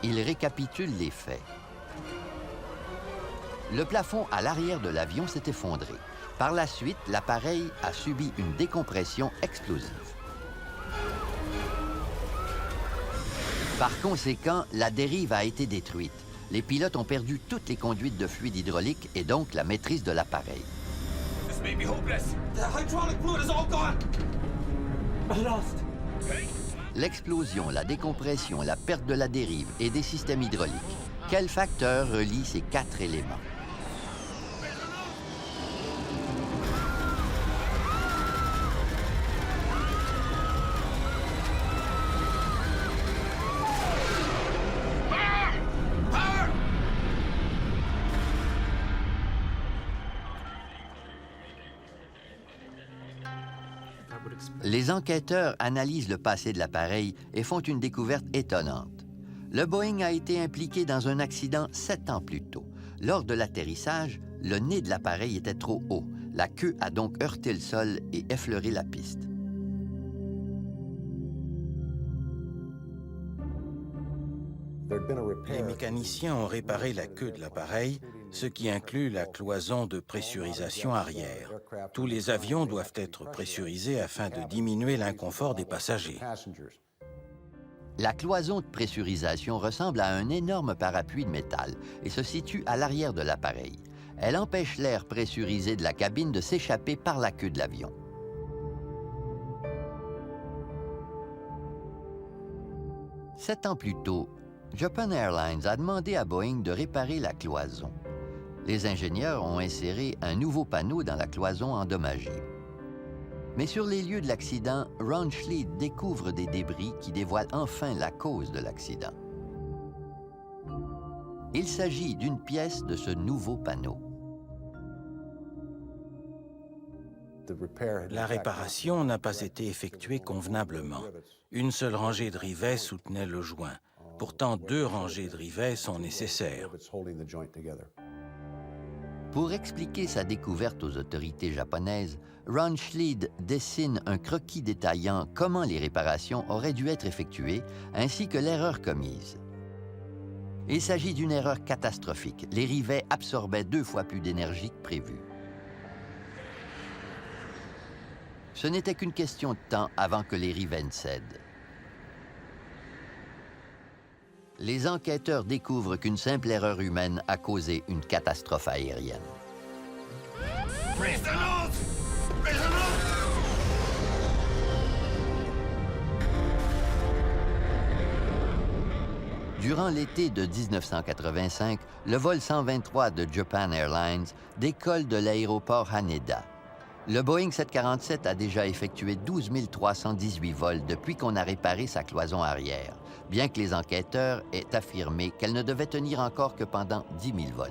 Ils récapitulent les faits. Le plafond à l'arrière de l'avion s'est effondré. Par la suite, l'appareil a subi une décompression explosive. Par conséquent, la dérive a été détruite. Les pilotes ont perdu toutes les conduites de fluide hydraulique et donc la maîtrise de l'appareil. This may be hopeless. The hydraulic fluid is all gone. I'm lost. L'explosion, la décompression, la perte de la dérive et des systèmes hydrauliques. Quel facteur relie ces quatre éléments? Les enquêteurs analysent le passé de l'appareil et font une découverte étonnante. Le Boeing a été impliqué dans un accident 7 ans plus tôt. Lors de l'atterrissage, le nez de l'appareil était trop haut. La queue a donc heurté le sol et effleuré la piste. Les mécaniciens ont réparé la queue de l'appareil, ce qui inclut la cloison de pressurisation arrière. Tous les avions doivent être pressurisés afin de diminuer l'inconfort des passagers. La cloison de pressurisation ressemble à un énorme parapluie de métal et se situe à l'arrière de l'appareil. Elle empêche l'air pressurisé de la cabine de s'échapper par la queue de l'avion. Sept ans plus tôt, Japan Airlines a demandé à Boeing de réparer la cloison. Les ingénieurs ont inséré un nouveau panneau dans la cloison endommagée. Mais sur les lieux de l'accident, Ron Schleid découvre des débris qui dévoilent enfin la cause de l'accident. Il s'agit d'une pièce de ce nouveau panneau. La réparation n'a pas été effectuée convenablement. Une seule rangée de rivets soutenait le joint. Pourtant, 2 rangées de rivets sont nécessaires. Pour expliquer sa découverte aux autorités japonaises, Ron Schleid dessine un croquis détaillant comment les réparations auraient dû être effectuées, ainsi que l'erreur commise. Il s'agit d'une erreur catastrophique. Les rivets absorbaient 2 fois plus d'énergie que prévu. Ce n'était qu'une question de temps avant que les rivets ne cèdent. Les enquêteurs découvrent qu'une simple erreur humaine a causé une catastrophe aérienne. Raise the nose! Raise the nose! Durant l'été de 1985, le vol 123 de Japan Airlines décolle de l'aéroport Haneda. Le Boeing 747 a déjà effectué 12 318 vols depuis qu'on a réparé sa cloison arrière, bien que les enquêteurs aient affirmé qu'elle ne devait tenir encore que pendant 10 000 vols.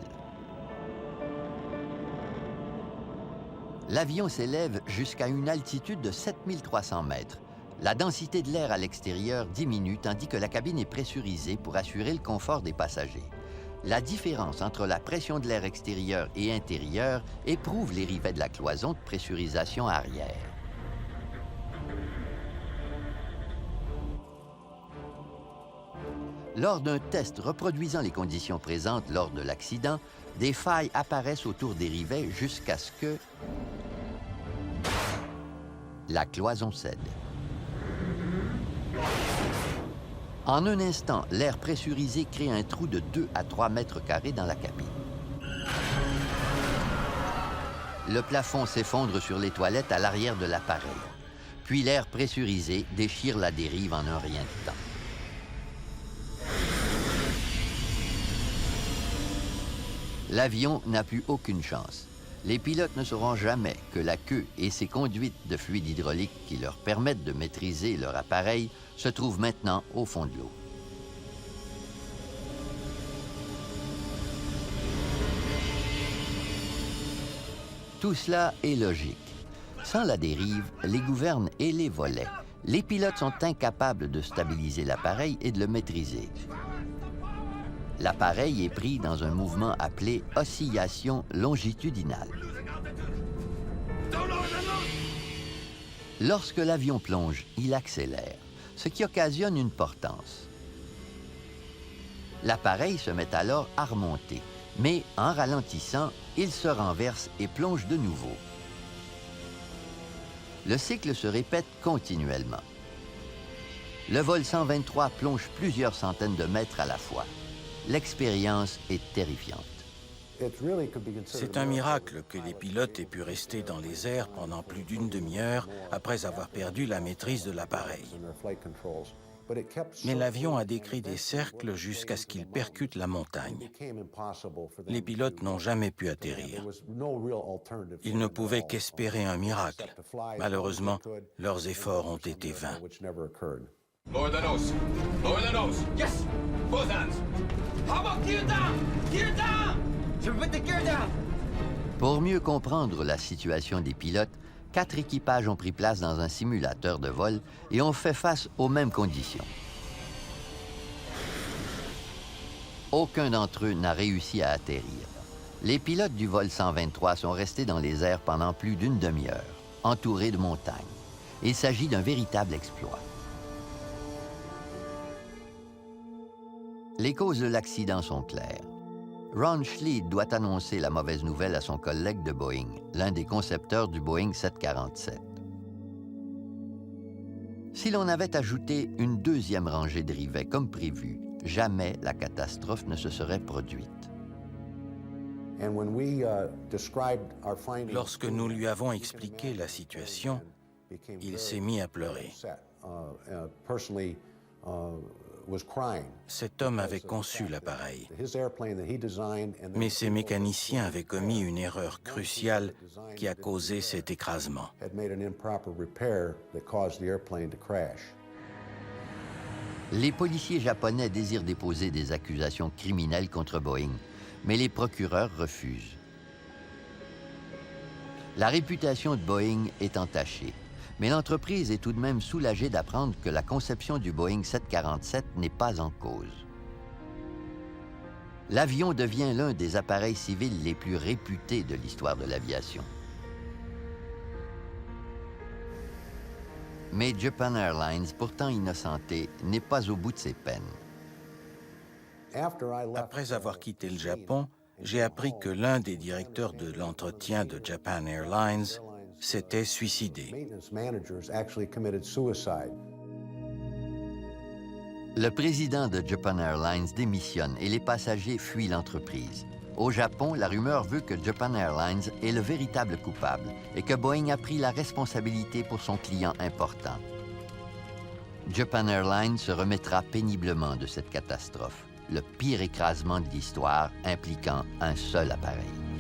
L'avion s'élève jusqu'à une altitude de 7 300 mètres. La densité de l'air à l'extérieur diminue tandis que la cabine est pressurisée pour assurer le confort des passagers. La différence entre la pression de l'air extérieur et intérieur éprouve les rivets de la cloison de pressurisation arrière. Lors d'un test reproduisant les conditions présentes lors de l'accident, des failles apparaissent autour des rivets jusqu'à ce que la cloison cède. En un instant, l'air pressurisé crée un trou de 2 à 3 mètres carrés dans la cabine. Le plafond s'effondre sur les toilettes à l'arrière de l'appareil. Puis l'air pressurisé déchire la dérive en un rien de temps. L'avion n'a plus aucune chance. Les pilotes ne sauront jamais que la queue et ses conduites de fluide hydraulique qui leur permettent de maîtriser leur appareil se trouvent maintenant au fond de l'eau. Tout cela est logique. Sans la dérive, les gouvernes et les volets, les pilotes sont incapables de stabiliser l'appareil et de le maîtriser. L'appareil est pris dans un mouvement appelé oscillation longitudinale. Lorsque l'avion plonge, il accélère, ce qui occasionne une portance. L'appareil se met alors à remonter, mais en ralentissant, il se renverse et plonge de nouveau. Le cycle se répète continuellement. Le vol 123 plonge plusieurs centaines de mètres à la fois. L'expérience est terrifiante. C'est un miracle que les pilotes aient pu rester dans les airs pendant plus d'une demi-heure après avoir perdu la maîtrise de l'appareil. Mais l'avion a décrit des cercles jusqu'à ce qu'il percute la montagne. Les pilotes n'ont jamais pu atterrir. Ils ne pouvaient qu'espérer un miracle. Malheureusement, leurs efforts ont été vains. Lower the nose. Lower the nose. Yes! Both hands. How about gear down? Gear down! Should we put the gear down? Pour mieux comprendre la situation des pilotes, 4 équipages ont pris place dans un simulateur de vol et ont fait face aux mêmes conditions. Aucun d'entre eux n'a réussi à atterrir. Les pilotes du vol 123 sont restés dans les airs pendant plus d'une demi-heure, entourés de montagnes. Il s'agit d'un véritable exploit. Les causes de l'accident sont claires. Ron Schleed doit annoncer la mauvaise nouvelle à son collègue de Boeing, l'un des concepteurs du Boeing 747. Si l'on avait ajouté une deuxième rangée de rivets comme prévu, jamais la catastrophe ne se serait produite. Lorsque nous lui avons expliqué la situation, il s'est mis à pleurer. Cet homme avait conçu l'appareil, mais ses mécaniciens avaient commis une erreur cruciale qui a causé cet écrasement. Les policiers japonais désirent déposer des accusations criminelles contre Boeing, mais les procureurs refusent. La réputation de Boeing est entachée. Mais l'entreprise est tout de même soulagée d'apprendre que la conception du Boeing 747 n'est pas en cause. L'avion devient l'un des appareils civils les plus réputés de l'histoire de l'aviation. Mais Japan Airlines, pourtant innocenté, n'est pas au bout de ses peines. Après avoir quitté le Japon, j'ai appris que l'un des directeurs de l'entretien de Japan Airlines s'était suicidé. Le président de Japan Airlines démissionne et les passagers fuient l'entreprise. Au Japon, la rumeur veut que Japan Airlines est le véritable coupable et que Boeing a pris la responsabilité pour son client important. Japan Airlines se remettra péniblement de cette catastrophe, le pire écrasement de l'histoire impliquant un seul appareil.